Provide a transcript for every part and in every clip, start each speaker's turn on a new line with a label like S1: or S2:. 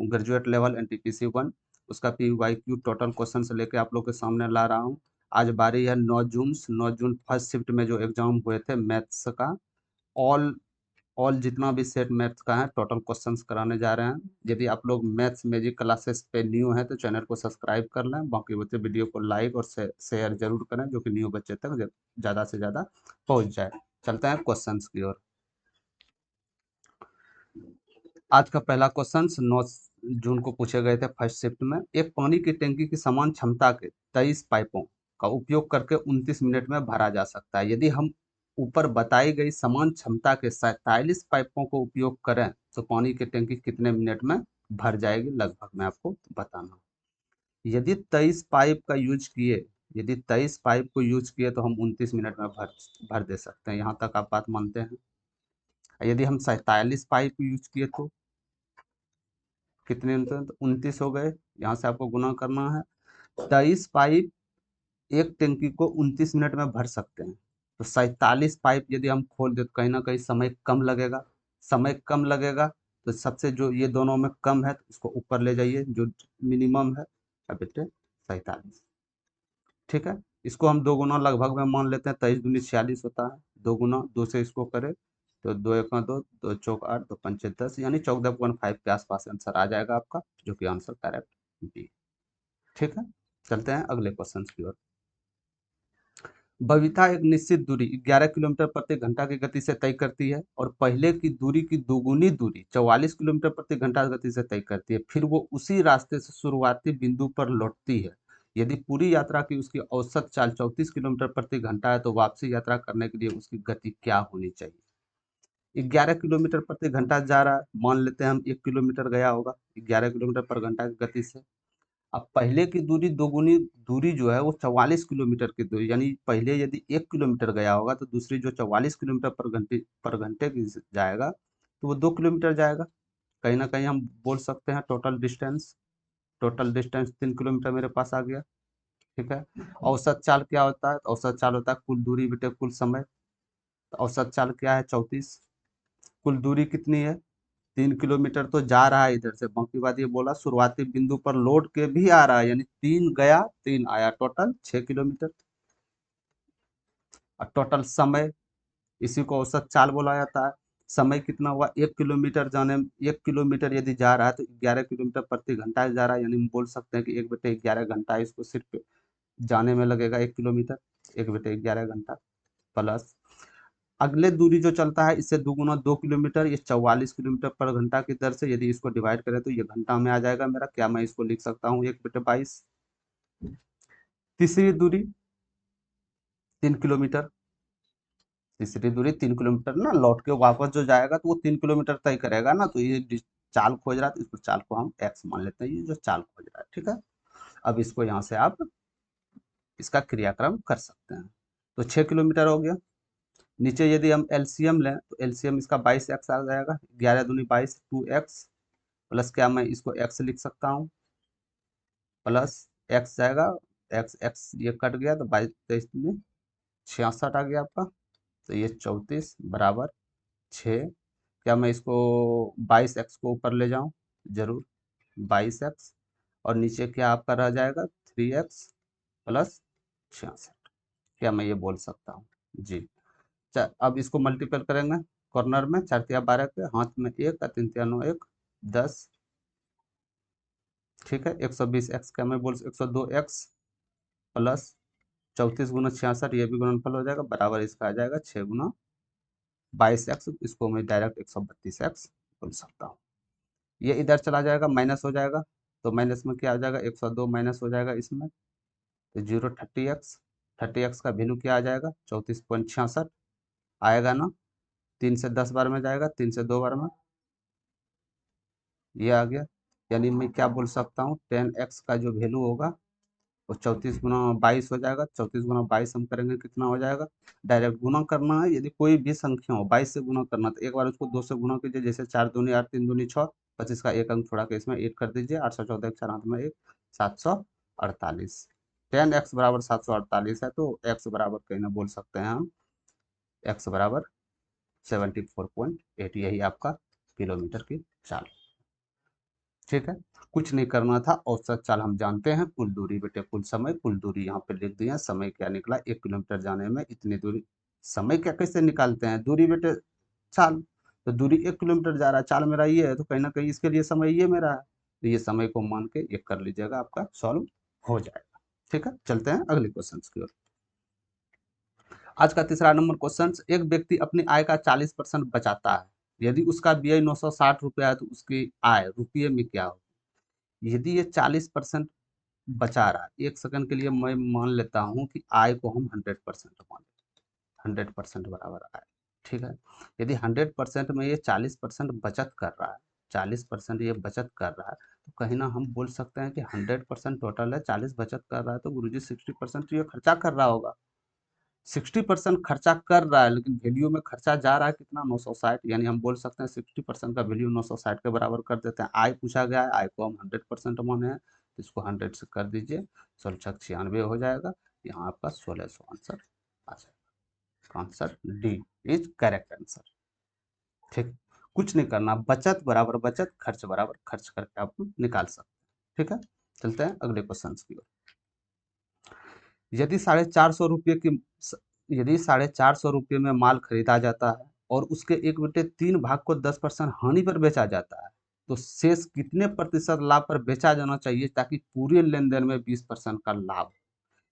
S1: Graduate level NTPC 1 उसका PYQ total question से लेके आप लोग के सामने ला रहा हूँ। आज बारी है 9 जून फर्स्ट शिफ्ट में जो एग्जाम हुए थे मैथ्स का, ऑल ऑल जितना भी सेट मैथ्स का है टोटल क्वेश्चंस कराने जा रहे हैं। यदि आप लोग मैथ्स मैजिक क्लासेस पे न्यू हैं तो चैनल को सब्सक्राइब कर लें, बाकी बच्चे वीडियो को लाइक और शेयर जरूर करें जो कि न्यू बच्चे तक ज़्यादा से ज़्यादा पहुंच जाए। चलते हैं क्वेश्चंस की ओर। आज का पहला क्वेश्चन 9 जून को पूछे गए थे फर्स्ट शिफ्ट में। एक पानी की टंकी की समान क्षमता के 23 पाइपों का उपयोग करके 29 मिनट में भरा जा सकता है। यदि हम ऊपर बताई गई समान क्षमता के 47 पाइपों को उपयोग करें तो पानी की टंकी कितने मिनट में भर जाएगी, लगभग मैं आपको बताना। यदि 23 पाइप का यूज किए यदि 23 पाइप को यूज किए तो हम 29 मिनट में भर दे सकते हैं। यहाँ तक आप बात मानते हैं। यदि हम 47 पाइप यूज किए तो कितने होते हैं, तो 29 हो गए। यहाँ से आपको गुना करना है। 23 पाइप एक टंकी को 29 मिनट में भर सकते हैं, तो 47 पाइप यदि हम खोल दे तो कहीं ना कहीं समय कम लगेगा। समय कम लगेगा तो सबसे जो ये दोनों में कम है तो इसको ऊपर ले जाइए, जो मिनिमम है बेटे 47। ठीक है, इसको हम दो गुना लगभग में मान लेते हैं। 23 दूनी 46 होता है। दो गुना 2 से इसको करें तो 2 1 2, 2 चौक 8, 2 पंचे 10, यानी 14.5 के आसपास आंसर आ जाएगा आपका, जो कि आंसर करेक्ट बी। ठीक है, चलते हैं अगले क्वेश्चन की ओर। बबीता एक निश्चित दूरी 11 किलोमीटर प्रति घंटा की गति से तय करती है और पहले की दूरी की दोगुनी दूरी 44 किलोमीटर प्रति घंटा गति से तय करती है। फिर वो उसी रास्ते से शुरुआती बिंदु पर लौटती है। यदि पूरी यात्रा की उसकी औसत चाल 34 किलोमीटर प्रति घंटा है तो वापसी यात्रा करने के लिए उसकी गति क्या होनी चाहिए। 11 किलोमीटर प्रति घंटा जा रहा है, मान लेते हैं हम 1 किलोमीटर गया होगा 11 किलोमीटर पर घंटा की गति से। अब पहले की दूरी दोगुनी दूरी जो है वो 44 किलोमीटर की दूरी, यानी पहले यदि 1 किलोमीटर गया होगा तो दूसरी जो 44 किलोमीटर पर घंटे की जाएगा तो वो 2 किलोमीटर जाएगा। कहीं ना कहीं हम बोल सकते हैं टोटल डिस्टेंस 3 किलोमीटर मेरे पास आ गया। ठीक है, औसत चाल क्या होता है, तो औसत चाल होता है कुल दूरी बटे कुल समय। तो औसत चाल क्या है 34। कुल दूरी कितनी है 3 किलोमीटर तो जा रहा है इधर से, बाकी बात ये बोला शुरुआती बिंदु पर लौट के भी आ रहा है, यानी 3 गया 3 आया, टोटल 6 किलोमीटर। और टोटल समय, इसी को औसत चाल बोला जाता है। समय कितना हुआ 1 किलोमीटर जाने में, 1 किलोमीटर यदि जा रहा है तो 11 किलोमीटर प्रति घंटा जा रहा है, यानी हम बोल सकते हैं कि 1/11 घंटा इसको सिर्फ जाने में लगेगा 1 किलोमीटर, 1/11 घंटा। प्लस अगले दूरी जो चलता है इससे दुगुना 2 किलोमीटर, ये 44 किलोमीटर पर घंटा की दर से यदि इसको डिवाइड करें तो ये घंटा में आ जाएगा मेरा। क्या मैं इसको लिख सकता हूँ 1/22। तीसरी दूरी 3 किलोमीटर, तीसरी दूरी 3 किलोमीटर ना, लौट के वापस जो जाएगा तो वो 3 किलोमीटर तय करेगा ना, तो ये चाल खोज रहा है तो इसको चाल को हम एक्स मान लेते हैं, ये जो चाल खोज रहा है। ठीक है, अब इसको यहाँ से आप इसका क्रियाक्रम कर सकते हैं। तो 6 किलोमीटर हो गया। नीचे यदि हम एलसीएम लें तो एलसीएम इसका 22x आ जाएगा, 11 दूनी 22, 2x प्लस क्या मैं इसको x लिख सकता हूँ, प्लस x जाएगा, x ये कट गया तो 22 में 66 आ गया आपका। तो ये 34 बराबर 6। क्या मैं इसको 22x को ऊपर ले जाऊं, जरूर 22x, और नीचे क्या आपका रह जाएगा 3x प्लस 66। क्या मैं ये बोल सकता हूँ जी। अब इसको मल्टीपल करेंगे कॉर्नर में, 4 तिया 12 के हाथ में 1 और 3 तिया 9 1 10। ठीक है, 120x का मैं बोल 102x प्लस 34 गुना 66, ये भी गुणनफल हो जाएगा, बराबर इसका आ जाएगा 6 गुना 22x। इसको मैं डायरेक्ट 132x बोल सकता हूँ। ये इधर चला जाएगा माइनस हो जाएगा, तो माइनस में क्या आ जाएगा 102 माइनस हो जाएगा इसमें, तो 0 30x। 30x का वैल्यू क्या आ जाएगा 34.66 आएगा ना। 3 से 10 बार में जाएगा, 3 से 2 बार में, ये आ गया। यानी मैं क्या बोल सकता हूँ 10x का जो वैल्यू होगा वो 34 गुना 22 हो जाएगा। 34 गुना 22 हम करेंगे कितना हो जाएगा, डायरेक्ट गुना करना है। यदि कोई भी संख्या हो 22 से गुना करना तो एक बार उसको 2 से गुना कीजिए, जैसे 4 दूनी 8, 3 दूनी 6, 25 का एक अंक छोड़ा के इसमें 8 कर दीजिए, 814 एक 4 हाथ में 1, 748। 10x बराबर 748 है, तो x बराबर कहीं ना बोल सकते हैं हम, x बराबर 74.8, यही आपका किलोमीटर की चाल। ठीक है, कुछ नहीं करना था। औसत चाल हम जानते हैं, कुल दूरी बेटे कुल समय, कुल दूरी यहाँ पे लिख दिया, समय क्या निकला 1 किलोमीटर जाने में इतनी दूरी। समय क्या कैसे निकालते हैं, दूरी बेटे चाल, तो दूरी 1 किलोमीटर जा रहा है, चाल मेरा ये है, तो कहीं ना कहीं इसके लिए समय ये मेरा है, तो ये समय को मान के ये कर लीजिएगा, आपका सॉल्व हो जाएगा। ठीक है, चलते हैं अगले क्वेश्चन की ओर। आज का तीसरा नंबर क्वेश्चन, एक व्यक्ति अपनी आय का 40% बचाता है, यदि उसका व्यय 960 रुपया है तो उसकी आय रुपये में क्या होगी। यदि ये 40% बचा रहा है, 1 सेकंड के लिए मैं मान लेता हूँ कि आय को हम 100% मान लेते हैं, 100% बराबर आय। ठीक है, यदि 100% में ये 40% बचत कर रहा है, 40% ये बचत कर रहा है, तो कहीं ना हम बोल सकते हैं कि 100% टोटल है, 40 बचत कर रहा है, तो गुरुजी 60% ये खर्चा कर रहा होगा। 60% खर्चा कर रहा है, लेकिन वैल्यू में खर्चा जा रहा है कितना, 960, यानी हम बोल सकते हैं 60% का वैल्यू 960 के बराबर कर देते हैं। आय पूछा गया है, आय को हम 100% माने हैं, तो इसको 100 से कर दीजिए, 1696 हो जाएगा। यहाँ आपका 1600 आंसर आ जाएगा। Answer D is correct answer. ठीक, कुछ नहीं करना, बचत बराबर बचत, खर्च बराबर खर्च करके आप निकाल सकते हैं। ठीक है, चलते हैं अगले क्वेश्चन की ओर। यदि 450 रुपये की यदि 450 रुपये में माल खरीदा जाता है और उसके 1/3 भाग को 10% हानि पर बेचा जाता है, तो शेष कितने प्रतिशत लाभ पर बेचा जाना चाहिए ताकि पूरे लेन देन में 20% का लाभ हो।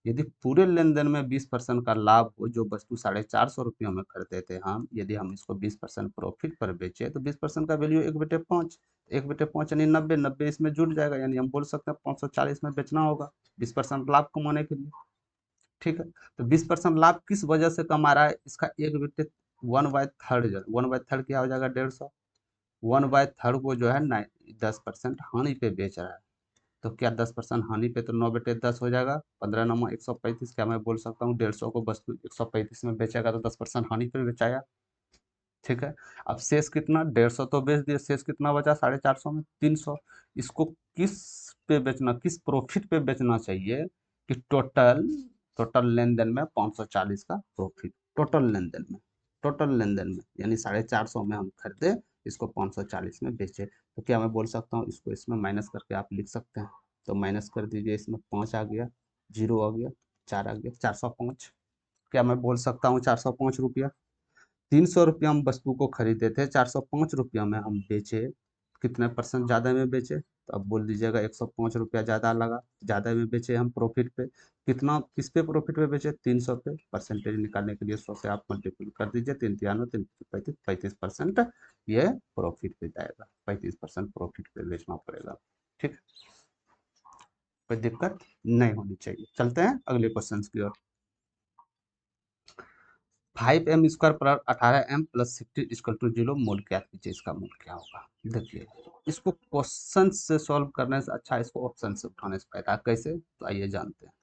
S1: यदि पूरे लेन देन में 20% का लाभ हो, जो वस्तु 450 रुपये में खरीदे थे हम, यदि हम इसको 20% प्रॉफिट पर बेचे, तो 20% का वैल्यू 1/5, 1/5 यानी 90, 90 इसमें जुड़ जाएगा, यानी हम बोल सकते हैं 540 में बेचना होगा 20% लाभ कमाने के लिए। ठीक है, तो 20% लाभ किस वजह से कमा रहा है, इसका एक बेटे 1/3, 1/3 क्या हो जाएगा 150, 1/3 को जो है ना 10% हानि पे बेच रहा है, तो क्या 10% हानि पे, तो 9/10 हो जाएगा, 15×9 135, क्या मैं बोल सकता हूँ 150 को वस्तु 135 में बेचेगा तो 10% हानि पे बेचाया। ठीक है, अब शेष कितना, 150 तो बेच दिया, शेष कितना बचा 450 में 300। इसको किस पे बेचना, किस प्रॉफिट पे बेचना चाहिए कि टोटल टोटल लेन देन में 540 का प्रॉफिट, टोटल लेन देन में, टोटल लेन देन में, यानी 450 में हम खरीदे, इसको 540 में बेचे, तो क्या मैं बोल सकता हूँ, इसको इसमें माइनस करके आप लिख सकते हैं, तो माइनस कर दीजिए, इसमें 5 आ गया, 0 आ गया, 4 आ गया, 405। क्या मैं बोल सकता हूँ 405 रुपया, 300 रुपया हम वस्तु को खरीदे थे, 405 रुपया में हम बेचे, कितने परसेंट ज़्यादा में बेचे, तो अब बोल दीजिएगा 105 रुपया ज़्यादा लगा, ज़्यादा में बेचे हम प्रॉफिट पे, कितना किस पे प्रॉफिट पे बेचे, 300 पे। परसेंटेज निकालने के लिए 100 से आप मल्टीपल कर दीजिए, 3×3 = 35%, ये प्रॉफिट पे जाएगा, 35% प्रॉफिट पे बेचना पड़ेगा। ठीक, कोई दिक्कत नहीं होनी चाहिए। चलते हैं अगले क्वेश्चन की ओर। 5m² पर 18m+60 = 0, मूल ज्ञात कीजिए, इसका मूल क्या होगा। देखिए, इसको क्वेश्चन से सॉल्व करने से अच्छा इसको ऑप्शन से उठाने से फायदा, कैसे, तो आइए जानते हैं।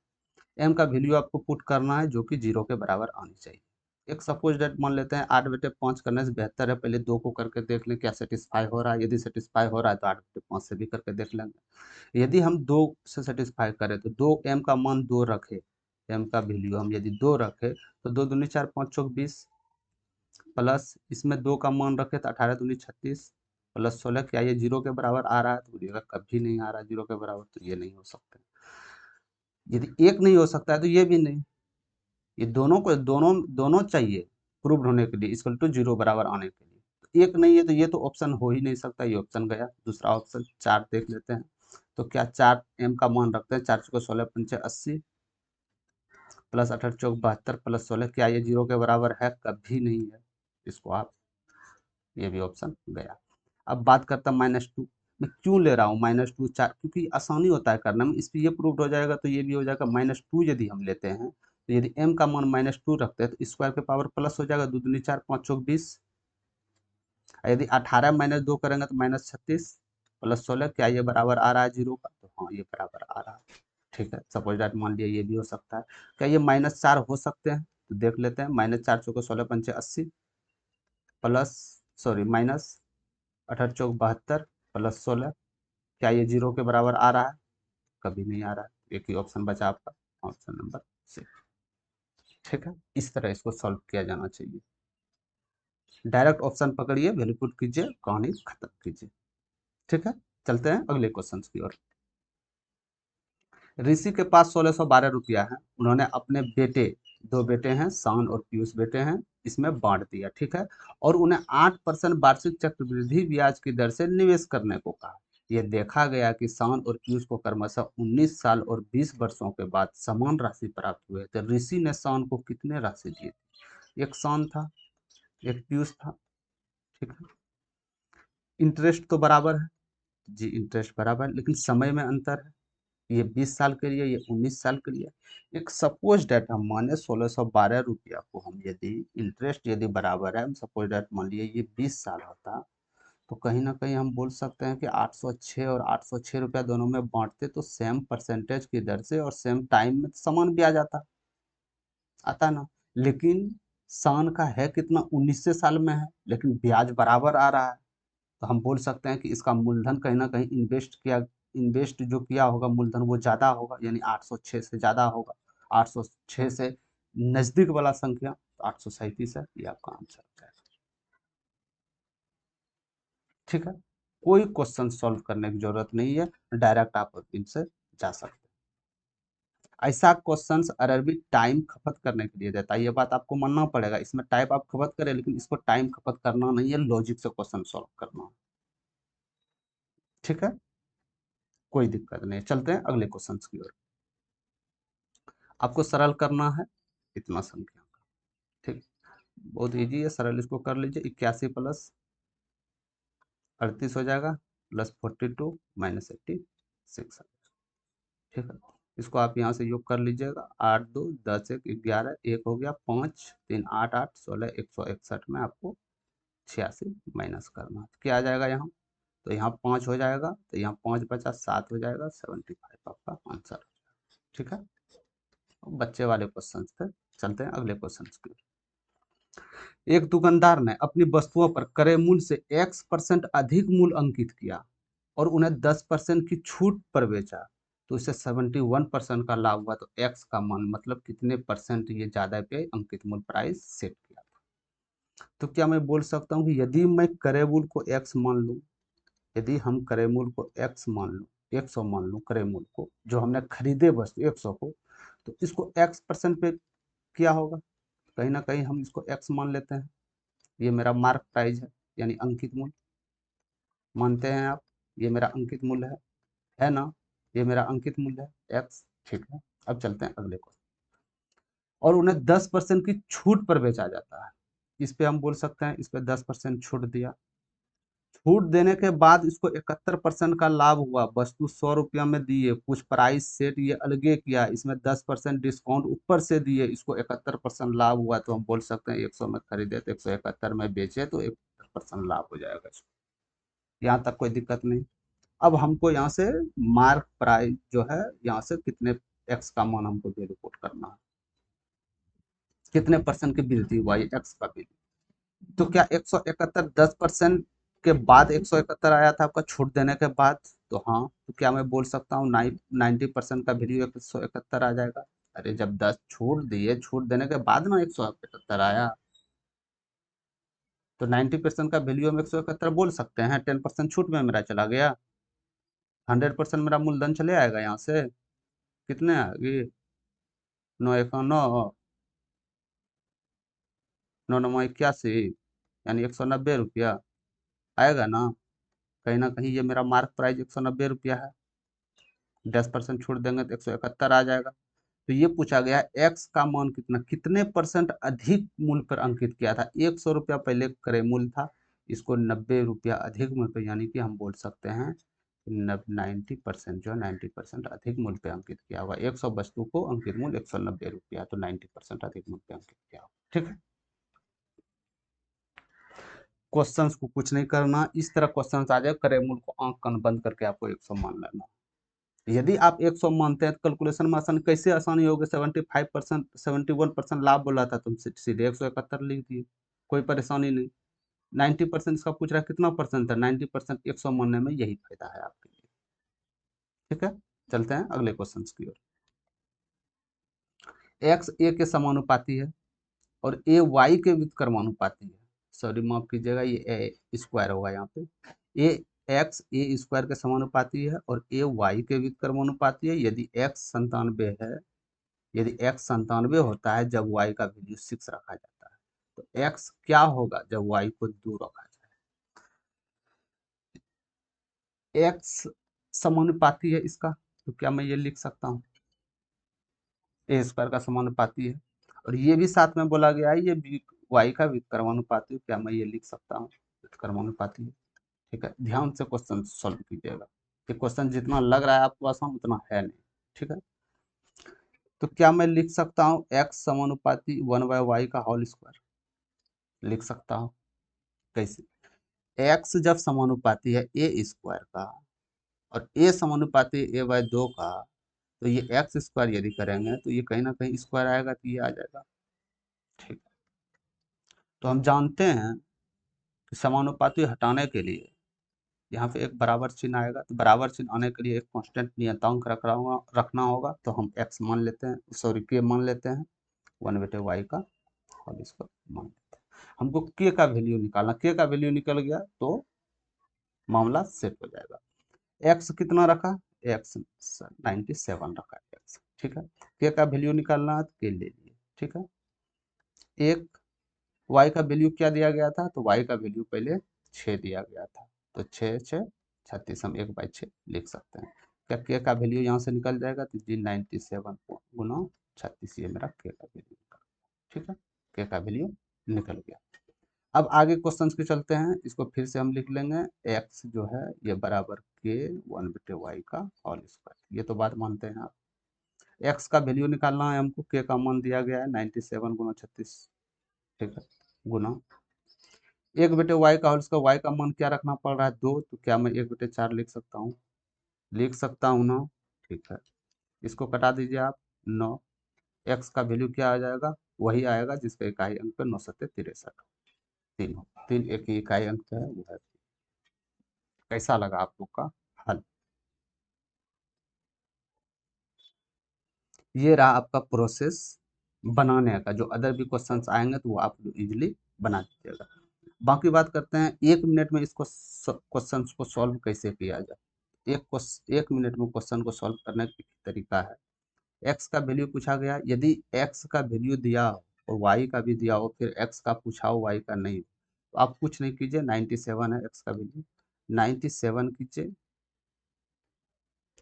S1: एम का वैल्यू आपको पुट करना है जो कि 0 के बराबर आनी चाहिए। एक सपोज डेट मान लेते हैं, 8/5 करने से बेहतर है पहले 2 को करके देख लें क्या सेटिस्फाई हो रहा है, यदि सेटिस्फाई हो रहा है तो 8/5 से भी करके देख लेंगे। यदि हम 2 से सेटिस्फाई करें तो 2 एम का मान 2 रखे, एम का वैल्यू हम यदि 2 रखे, तो 2 दूनी 4 5 चौक 20, प्लस इसमें 2 का मान रखे तो 18 दूनी 36, प्लस 16, क्या ये 0 के बराबर आ रहा है, तो बोलिएगा कभी नहीं आ रहा 0 के बराबर, तो ये नहीं हो सकता। यदि एक नहीं हो सकता है तो ये भी नहीं, ये दोनों को दोनों दोनों चाहिए प्रूव होने के लिए, इक्वल टू 0 बराबर आने के लिए, तो एक नहीं है तो ये तो ऑप्शन हो ही नहीं सकता, ये ऑप्शन गया। दूसरा ऑप्शन 4 देख लेते हैं, तो क्या 4 एम का मान रखते हैं, 4 चौके 16 पंचे 80, प्लस 18 चौक 72, प्लस 16, क्या ये 0 के बराबर है, कभी नहीं है। इसको आप, ये भी ऑप्शन गया। अब बात करता हूँ -2, मैं क्यों ले रहा हूँ -2, 4, क्योंकि आसानी होता है करने में, इस पर ये प्रूव हो जाएगा तो ये भी हो जाएगा। -2 यदि हम लेते हैं, तो यदि m का मान -2 रखते हैं तो स्क्वायर के पावर प्लस हो जाएगा, 2 दूनी 4 5 चौक 20, यदि 18 -2 करेंगे तो -36, प्लस 16, क्या ये बराबर आ रहा है 0 का, तो हाँ ये बराबर आ रहा है। ठीक है, सपोज दैट मान लिया ये भी हो सकता है। क्या ये -4 हो सकते हैं, तो देख लेते हैं, -4 चौके 16 पंचे 80, प्लस सॉरी माइनस 18 चौक 72, प्लस 16, क्या ये 0 के बराबर आ रहा है, कभी नहीं आ रहा है। एक ही ऑप्शन बचा आपका, ऑप्शन नंबर सी। ठीक है, इस तरह इसको सॉल्व किया जाना चाहिए। डायरेक्ट ऑप्शन पकड़िए, वैल्यू पुट कीजिए, कहानी खत्म कीजिए। ठीक है, चलते हैं अगले क्वेश्चन की ओर। ऋषि के पास 1612 रुपया है। उन्होंने अपने बेटे, दो बेटे हैं, शान और पीयूष बेटे हैं, इसमें बांट दिया, ठीक है। और उन्हें 8% वार्षिक चक्रवृद्धि ब्याज की दर से निवेश करने को कहा। यह देखा गया कि शान और पीयूष को क्रमशः 19 साल और 20 वर्षों के बाद समान राशि प्राप्त हुए। तो ऋषि ने शान को कितने राशि दी थी? एक शान था, एक पीयूष था, ठीक है। इंटरेस्ट तो बराबर है जी, इंटरेस्ट बराबर है, लेकिन समय में अंतर है। ये 20 साल के लिए, ये 19 साल के लिए। एक सपोज डेट हम माने 1612 रुपया को, हम यदि इंटरेस्ट यदि बराबर है, हम सपोज डेट मान लिए ये 20 साल होता, तो कहीं ना कहीं हम बोल सकते हैं कि 806 और 806 रुपया दोनों में बांटते तो सेम परसेंटेज की दर से और सेम टाइम में समान ब्याज आता ना। लेकिन सान का है कितना, 19 साल में है, लेकिन ब्याज बराबर आ रहा है। तो हम बोल सकते हैं कि इसका मूलधन कहीं ना कहीं इन्वेस्ट जो किया होगा मूलधन वो ज़्यादा होगा, यानी 806 से ज़्यादा होगा। 806 से नज़दीक वाला संख्या तो 837 है, ये आपका आंसर हो जाएगा, ठीक है। कोई क्वेश्चन सॉल्व करने की जरूरत नहीं है, डायरेक्ट आप इनसे जा सकते हैं। ऐसा क्वेश्चन अरबी टाइम खपत करने के लिए देता है, ये बात आपको मानना पड़ेगा। इसमें टाइप आप खपत करें, लेकिन इसको टाइम खपत करना नहीं है, लॉजिक से क्वेश्चन सॉल्व करना है, ठीक है। कोई दिक्कत नहीं, चलते हैं अगले क्वेश्चन की ओर। आपको सरल करना है इतना संख्या का, ठीक। बहुत इजी है, सरल इसको कर लीजिए। 81 + 38 हो जाएगा, +42 -86, ठीक है। इसको आप यहाँ से योग कर लीजिएगा। 8 2 10 1 11, एक हो गया, 5 3 8 8 16 161 में आपको 86 माइनस करना है। क्या आ जाएगा यहाँ? तो यहाँ 5 हो जाएगा, तो यहाँ 5 बचा, 7 हो जाएगा, 75 आपका आंसर, ठीक है। बच्चे वाले क्वेश्चन पे चलते हैं अगले क्वेश्चन की। एक दुकानदार ने अपनी वस्तुओं पर क्रय मूल्य से X% अधिक मूल्य अंकित किया और उन्हें 10% की छूट पर बेचा, तो इसे 71% का लाभ हुआ। तो एक्स का मान मतलब कितने परसेंट ये ज्यादा पे अंकित मूल्य प्राइस सेट किया था। तो क्या मैं बोल सकता हूँ कि यदि मैं क्रय मूल्य को एक्स मान लूँ, यदि हम क्रय मूल्य को एक्स मान लूँ, 100 मान लूँ क्रय मूल्य को, जो हमने खरीदे वस्तु 100 को, तो इसको X% पे किया होगा। कहीं ना कहीं हम इसको एक्स मान लेते हैं। ये मेरा मार्क प्राइस है, यानी अंकित मूल्य, मानते हैं आप? ये मेरा अंकित मूल्य है ना? ये मेरा अंकित मूल्य है एक्स, ठीक है। अब चलते हैं अगले को। और उन्हें 10% की छूट पर बेचा जाता है, इस पे हम बोल सकते हैं इस पे 10% छूट दिया। छूट देने के बाद इसको 71% का लाभ हुआ। वस्तु 100 रुपया में दिए, कुछ प्राइस सेट ये अलगे किया, इसमें 10% डिस्काउंट ऊपर से दिए, इसको 71% लाभ हुआ। तो हम बोल सकते हैं 100 में खरीदे तो 171 में बेचे, तो 71% लाभ हो जाएगा इसको। यहाँ तक कोई दिक्कत नहीं। अब हमको यहाँ से मार्क प्राइस जो है, यहाँ से कितने एक्स का मान हमको ये रिपोर्ट करना है, कितने परसेंट की वृद्धि हुआ ये एक्स का बिल। तो क्या 171 10% के बाद 171 आया था आपका छूट देने के बाद? तो हाँ, तो क्या मैं बोल सकता हूँ 90% का वैल्यू 171 आ जाएगा? अरे जब 10 छूट दिए, छूट देने के बाद ना 171 आया, तो 90% का वैल्यू हम 171 बोल सकते हैं। 10% छूट में मेरा चला गया, 100% मेरा मूलधन चले आएगा यहाँ से। कितने आ गए? 9 1 9, 9 9 81, यानी 190 रुपया आएगा ना। कहीं ना कहीं ये मेरा मार्क प्राइस 190 रुपया है, 10% छूट देंगे तो 171 आ जाएगा। तो ये पूछा गया एक्स का मान कितना, कितने परसेंट अधिक मूल्य पर अंकित किया था। 100 रुपया पहले क्रय मूल्य था, इसको 90 रुपया अधिक मूल्य पर, यानी कि हम बोल सकते हैं 90%, जो 90% अधिक मूल्य पे अंकित किया हुआ। 100 वस्तु को अंकित मूल्य 190 रुपया, तो 90% अधिक मूल्य पे अंकित किया हुआ, ठीक है। क्वेश्चंस को कुछ नहीं करना, इस तरह क्वेश्चंस आ जाए क्रय मूल्य को आंख कान बंद करके आपको 100 मान लेना। यदि आप 100 मानते हैं तो कैलकुलेशन में आसानी, कैसे आसानी होगी? 75%, 71% लाभ बोला था, तुम सीधे 171 लिख दिए, कोई परेशानी नहीं। 90% इसका पूछ रहा है कितना परसेंट है, 90% 100 मानने में यही फायदा है आपके लिए, ठीक है। चलते हैं अगले क्वेश्चन की ओर। एक्स ए के समानुपाती है और ए वाई के व्युत्क्रमानुपाती है। सॉरी माफ कीजिएगा, ये ए स्क्वायर होगा यहाँ पे। ए एक्स ए स्क्वायर के समानुपाती है और ए वाई के व्युत्क्रमानुपाती है। यदि एक्स 97 है, यदि एक्स 97 होता है जब वाई का वैल्यू 6 रखा जाता है, तो एक्स क्या होगा जब वाई को 2 रखा जाए? एक्स समानुपाती है इसका, तो क्या मैं ये लिख सकता हूँ ए स्क्वायर का समानुपाती है, और ये भी साथ में बोला गया है ये वाई का व्युत्क्रमानुपाती है, क्या मैं ये लिख सकता हूँ व्युत्क्रमानुपाती है। ठीक है, ध्यान से क्वेश्चन सॉल्व कीजिएगा। ये क्वेश्चन जितना लग रहा है आपको आसान उतना है नहीं। ठीक है, तो क्या मैं लिख सकता हूँ एक्स समानुपाती 1/y का होल स्क्वायर? लिख सकता हूँ। कैसे? एक्स जब समानुपाती है ए स्क्वायर का और ए समानुपाती a/2 का, तो ये एक्स स्क्वायर यदि करेंगे तो ये कहीं ना कहीं स्क्वायर आएगा तो ये आ जाएगा। ठीक है, तो हम जानते हैं कि समानुपाती हटाने के लिए यहाँ पे एक बराबर चिन्ह आएगा, तो बराबर चिन्ह आने के लिए एक कांस्टेंट नियतांक रखना होगा, तो हम x मान लेते हैं, सॉरी k मान लेते हैं, 1/y का और इसको मान लेते हैं। हमको k का वैल्यू निकालना, k का वैल्यू निकल गया तो मामला सेट हो जाएगा। x कितना रखा? x 97 रखा है x। ठीक है, k का वैल्यू निकालना है तो k ले लिए। ठीक है, एक y का वैल्यू क्या दिया गया था? तो y का वैल्यू पहले 6 दिया गया था, तो 6 6 36 हम 1/6 लिख सकते हैं। क्या k का वैल्यू यहाँ से निकल जाएगा? तो जी 97 गुना 36, ये मेरा k का वैल्यू निकल गया। ठीक है, k का वैल्यू निकल गया। अब आगे क्वेश्चन पे चलते हैं, इसको फिर से हम लिख लेंगे x जो है ये बराबर k 1/y का होल स्क्वायर, ये तो बात मानते हैं आप। x का वैल्यू निकालना है हमको, k का मान दिया गया है 97 गुना 36। ठीक है, गुना 1/y का होल स्क्वायर, y का मान क्या रखना पड़ रहा है? 2, तो क्या मैं 1/4 लिख सकता हूँ? लिख सकता हूँ ना। ठीक है, इसको कटा दीजिए आप, 9। x का वैल्यू क्या आ जाएगा? वही आएगा जिसका इकाई अंक पे 9 सत्ते 63 तीन तीन एक ही इकाई अंक है वो है। कैसा लगा आप लोग का हल? ये रहा आपका प्रोसेस बनाने का, जो अदर भी क्वेश्चंस आएंगे तो वो आप इजीली बना दीजिएगा। बाकी बात करते हैं 1 मिनट में इसको क्वेश्चन को सॉल्व कैसे किया जाए। 1 मिनट में क्वेश्चन को सॉल्व करने का तरीका है, एक्स का वैल्यू पूछा गया, यदि एक्स का वैल्यू दिया हो और वाई का भी दिया हो, फिर एक्स का पूछा हो वाई का नहीं हो, तो आप कुछ नहीं कीजिए, 97 है एक्स का वैल्यू, 97 कीजिए।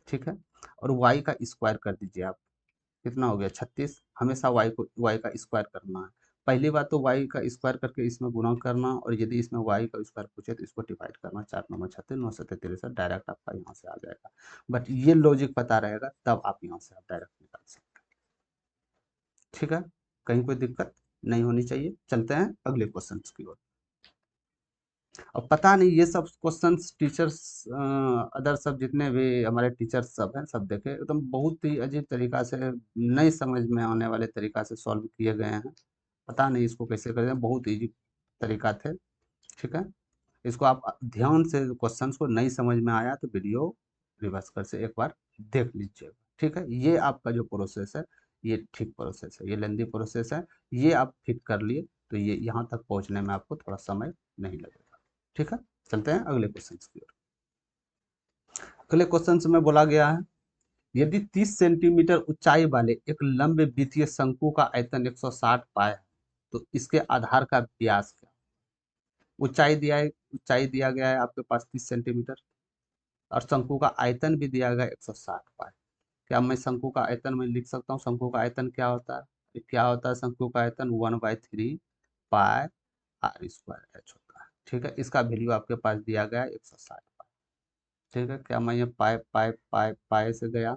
S1: ठीक है, और वाई का स्क्वायर कर दीजिए आप, कितना हो गया? 36। हमेशा वाई का स्क्वायर करना है। पहली बात तो वाई का स्क्वायर करके इसमें गुणा करना, और यदि इसमें वाई का स्क्वायर पूछे तो इसको डिवाइड करना, 4 9 36 9 7 63, डायरेक्ट आपका यहाँ से आ जाएगा। बट ये लॉजिक पता रहेगा तब आप यहाँ से आप डायरेक्ट निकाल सकते हैं। ठीक है, कहीं कोई दिक्कत नहीं होनी चाहिए। चलते हैं अगले क्वेश्चन की ओर। अब पता नहीं ये सब क्वेश्चंस टीचर्स अदर सब जितने भी हमारे टीचर्स सब हैं सब देखे एकदम बहुत ही अजीब तरीका से, नहीं समझ में आने वाले तरीका से सॉल्व किए गए हैं। पता नहीं इसको कैसे करें, बहुत इजी तरीका थे। ठीक है, इसको आप ध्यान से क्वेश्चंस को नहीं समझ में आया तो वीडियो रिवर्स कर से एक बार देख लीजिएगा। ठीक है, ये आपका जो प्रोसेस है ये ठीक प्रोसेस है, ये लेंदी प्रोसेस है, ये आप ठीक कर लिए तो ये यहाँ तक पहुँचने में आपको थोड़ा समय नहीं लगेगा। ठीक है, चलते हैं अगले क्वेश्चन की ओर। अगले क्वेश्चन में बोला गया है, यदि 30 सेंटीमीटर ऊंचाई वाले एक लंबे वित्तीय शंकु का आयतन 160 पाए है, तो इसके आधार का व्यास क्या? ऊंचाई दिया गया है आपके पास 30 सेंटीमीटर और शंकु का आयतन भी दिया गया है 160 पाए। क्या मैं शंकु का आयतन में लिख सकता हूँ? शंकु का आयतन क्या होता है? क्या होता है शंकु का आयतन? 1/3 पाई आर स्क्वायर एच होता है। ठीक है, इसका वैल्यू आपके पास दिया गया है 160 पाई। ठीक है, क्या मैं ये पाई पाई पाई पाई से गया?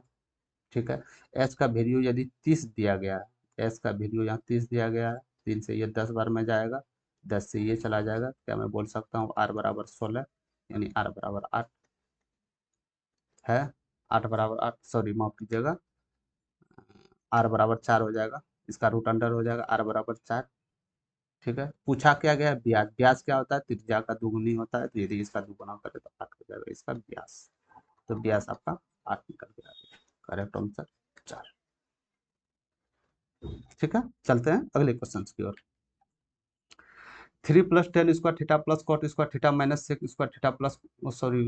S1: ठीक है, एच का वैल्यू यदि 30 दिया गया है, एच का वैल्यू यहाँ 30 दिया गया है, 3 से ये 10 बार में जाएगा, 10 से ये चला जाएगा, क्या मैं बोल सकता हूँ आर बराबर 16, यानी आर बराबर 8 है। 8 बराबर 8, सॉरी माफ कीजिएगा, आर बराबर 4 हो जाएगा, इसका रूट अंडर हो जाएगा, आर बराबर 4। ठीक है, पूछा क्या गया? ब्याज। ब्याज क्या होता है? त्रिज्या का दुगुनी होता है, तो यदि इसका दुगुना करे तो 8 हो जाएगा इसका ब्यास, तो ब्यास आपका 8 निकल गया। Correct answer 4। ठीक है, चलते हैं अगले क्वेश्चन की ओर। 3 + tan square theta plus cot square theta minus sec square theta plus sorry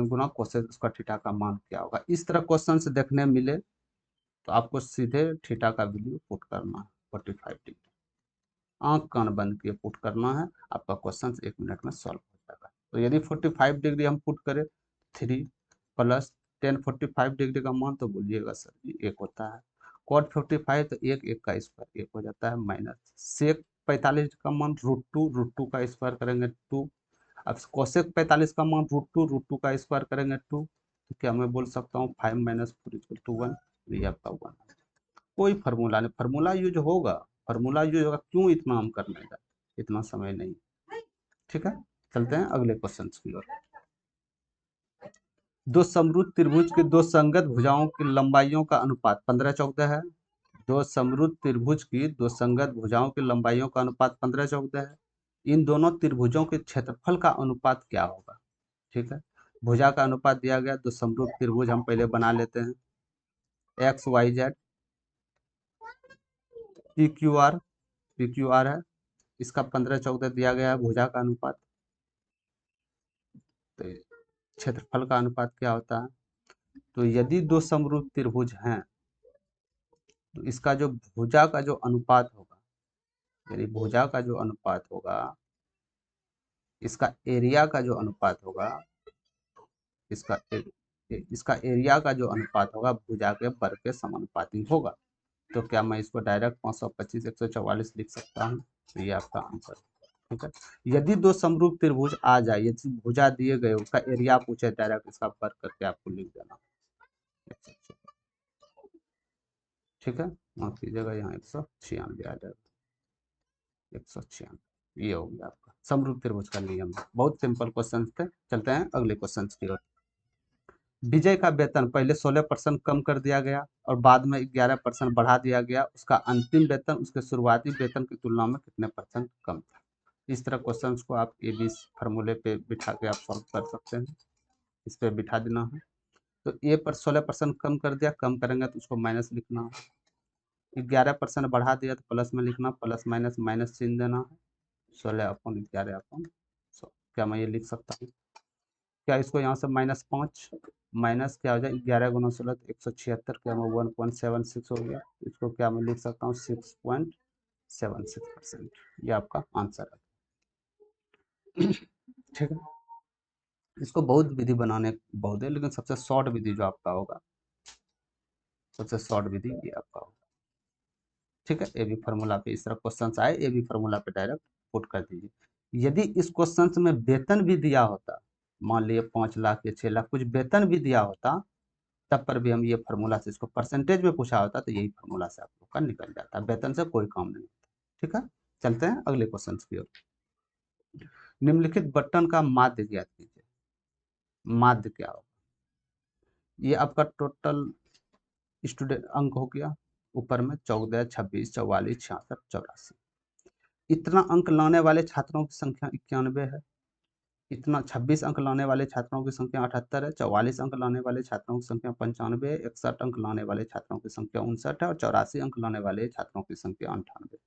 S1: गुना कोसेक स्क्वायर थीटा का मान क्या होगा। इस तरह क्वेश्चन से देखने मिले तो आपको सीधे थीटा का वैल्यू पुट करना है 45 डिग्री, आंख कान बंद किए पुट करना है, आपका क्वेश्चन 1 मिनट में सॉल्व हो जाएगा। तो यदि 45 डिग्री हम पुट करें 3 + tan 45 डिग्री का मान तो बोलिएगा सर जी 1 होता है, कॉट 55 तो 1 का स्क्वायर 1 हो जाता है, माइनस सेक 45 का मान √2 का स्क्वायर करेंगे 2, अब कोसेक 45 का मान √2 का स्क्वायर करेंगे 2, तो क्या मैं बोल सकता हूँ 5 - 4 = 1, ये आपका 1। कोई फार्मूला नहीं, फार्मूला यूज होगा, फार्मूला यूज होगा, क्यों इतना हम करने का, इतना समय नहीं। ठीक है, चलते हैं अगले क्वेश्चन की ओर। दो समरूप त्रिभुज की दो संगत भुजाओं की लंबाइयों का अनुपात 15/14 है। दो समरूप त्रिभुज की दो संगत भुजाओं की लंबाइयों का अनुपात 15/14 है। इन दोनों त्रिभुजों के क्षेत्रफल का अनुपात क्या होगा। ठीक है, भुजा का अनुपात दिया गया, दो समरूप त्रिभुज हम पहले बना लेते हैं, X Y Z P Q R है, इसका 15/14 दिया गया है भुजा का अनुपात। तो क्षेत्रफल का अनुपात क्या होता है, तो यदि दो समरूप त्रिभुज हैं तो इसका जो भुजा का जो अनुपात होगा, यदि भुजा का जो अनुपात होगा, इसका एरिया का जो अनुपात होगा, इसका इसका एरिया का जो अनुपात होगा भुजा के वर्ग के समानुपाती होगा। तो क्या मैं इसको डायरेक्ट 525 144 लिख सकता हूँ, तो ये आपका आंसर। ठीक है, यदि दो समरूप त्रिभुज आ जाए, यदि भुजा दिए गए उसका एरिया पूछे डायरेक्ट इसका वर्ग करके आपको लिख देना। ठीक है, माफ कीजिएगा, यहाँ 196 आ जाएगा, 196 ये हो गया आपका समरूप त्रिभुज का नियम। बहुत सिंपल क्वेश्चन थे, चलते हैं अगले क्वेश्चन की ओर। विजय का वेतन पहले 16% कम कर दिया गया और बाद में 11% बढ़ा दिया गया, उसका अंतिम वेतन उसके शुरुआती वेतन की तुलना में कितने परसेंट कम था। इस तरह क्वेश्चन को आप ए बी फार्मूले पे बिठा के आप सॉल्व कर सकते हैं, इस पे बिठा देना है। तो ए पर 16% कम कर दिया, कम करेंगे तो उसको माइनस लिखना है, 11% बढ़ा दिया तो प्लस में लिखना, प्लस माइनस माइनस चिन्ह देना है, 16/11/100। क्या मैं ये लिख सकता हूँ, क्या इसको यहाँ से -5 माइनस क्या हो जाए 11 × 16 तो 176, क्या मैं 1.76 हो गया, इसको क्या मैं लिख सकता हूँ 6.76%, ये आपका आंसर है। ठीक है, इसको बहुत विधि बनाने बहुत है, लेकिन सबसे शॉर्ट विधि जो आपका होगा, सबसे शॉर्ट विधि ये आपका होगा। ठीक है, ए बी फार्मूला पे इस तरह क्वेश्चन आए, ए बी फार्मूला पे डायरेक्ट पुट कर दीजिए। यदि इस क्वेश्चन में वेतन भी दिया होता, मान लीजिए 5 लाख या 6 लाख कुछ वेतन भी दिया होता, तब पर भी हम ये फार्मूला से, इसको परसेंटेज में पूछा होता तो यही फार्मूला से आप लोग का निकल जाता, वेतन से कोई काम नहीं होता। ठीक है, चलते हैं अगले क्वेश्चन की ओर। निम्नलिखित बटन का माध्य ज्ञात कीजिए, माध्य क्या होगा। ये आपका टोटल स्टूडेंट अंक हो गया, ऊपर में 14 26 44 66 84, इतना अंक लाने वाले छात्रों की संख्या 91 है, इतना 26 अंक लाने वाले छात्रों की संख्या 78 है, 44 अंक लाने वाले छात्रों की संख्या 95 है, 61 अंक लाने वाले छात्रों की संख्या 59 है और 84 अंक लाने वाले छात्रों की संख्या 98।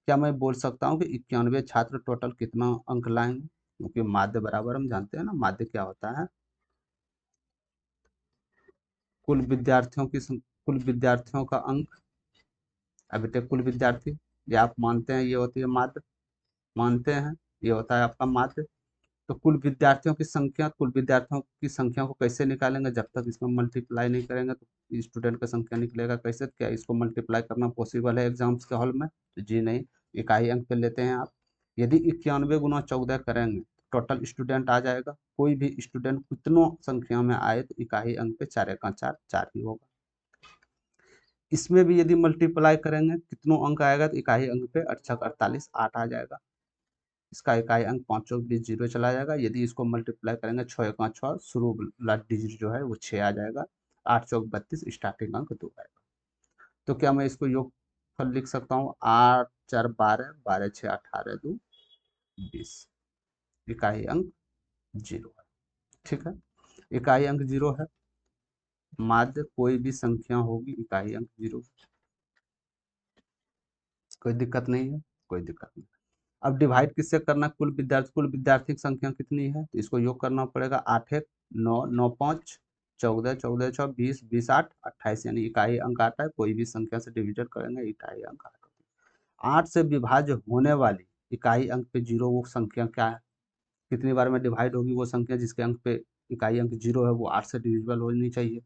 S1: क्या मैं बोल सकता हूँ कि 91 छात्र टोटल कितना अंक लाएंगे, क्योंकि माध्य बराबर हम जानते हैं ना, माध्य क्या होता है, कुल विद्यार्थियों की कुल विद्यार्थियों का अंक। अब बेटे कुल विद्यार्थी, ये आप मानते हैं ये होती है माध्य, मानते हैं ये होता है आपका माध्य। तो कुल विद्यार्थियों की संख्या, कुल विद्यार्थियों की संख्या को कैसे निकालेंगे, जब तक इसमें मल्टीप्लाई नहीं करेंगे तो स्टूडेंट का संख्या निकलेगा कैसे, क्या इसको मल्टीप्लाई करना पॉसिबल है एग्जाम्स के हॉल में, तो जी नहीं, इकाई अंक पे लेते हैं आप। यदि 91 × 14 करेंगे टोटल स्टूडेंट आ जाएगा, कोई भी स्टूडेंट कितनों संख्या में आए तो इकाई अंक पे 4 × 4 4 ही होगा। इसमें भी यदि मल्टीप्लाई करेंगे कितनों अंक आएगा तो इकाई अंक पे 8 × 6 = 48 8 आ जाएगा, इसका इकाई अंक 5 चौक 20 जीरो चला जाएगा। यदि इसको मल्टीप्लाई करेंगे 6 × 6 शुरू वाला डिजिट जो है वो 6 आ जाएगा, 8 चौक 32 स्टार्टिंग अंक 2 आएगा। तो क्या मैं इसको योगफल लिख सकता हूँ, 8 4 12 12 6 18 2 20, इकाई अंक 0 है। ठीक है, इकाई अंक 0 है, माध्य कोई भी संख्या होगी इकाई अंक 0, कोई दिक्कत नहीं है, कोई दिक्कत नहीं। अब डिवाइड किससे करना, कुल विद्यार्थी की संख्या कितनी है, तो इसको योग करना पड़ेगा। 8 एक 9, 9 5 14, 14 6 20, 20 8 28, यानी इकाई अंक आता है। कोई भी संख्या से डिविजन करेंगे इकाई अंक आता है। 8 से विभाज्य होने वाली इकाई अंक पे जीरो वो संख्या क्या है, कितनी बार में डिवाइड होगी वो संख्या जिसके अंक पे इकाई अंक जीरो है, वो 8 से डिविजिबल होनी चाहिए।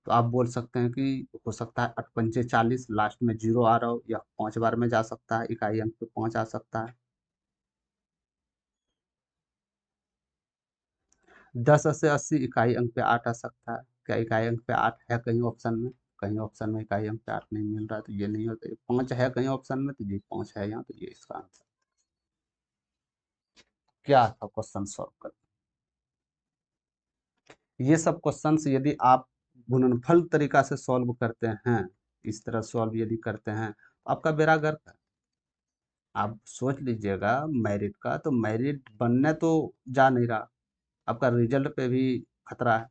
S1: तो आप बोल सकते हैं कि हो सकता है 8 पंचे 40, लास्ट में जीरो आ रहा हो, या 5 बार में जा सकता है, इकाई अंक पे 5 आ सकता है। 10 से 80 इकाई अंक पे 8 आ सकता है। क्या इकाई अंक पे 8 है कहीं ऑप्शन में? कहीं ऑप्शन में इकाई अंक पे 8 नहीं मिल रहा है, तो ये नहीं होता। 5 है कहीं ऑप्शन में, तो ये 5 है यहाँ, तो ये इसका आंसर। क्या था क्वेश्चन सॉल्व कर, ये सब क्वेश्चंस यदि आप गुणनफल तरीका से सॉल्व करते हैं, इस तरह सॉल्व यदि करते हैं, तो आपका बेड़ा गर्क है। आप सोच लीजिएगा मैरिट का, तो मैरिट बनने तो जा नहीं रहा, आपका रिजल्ट पे भी खतरा है।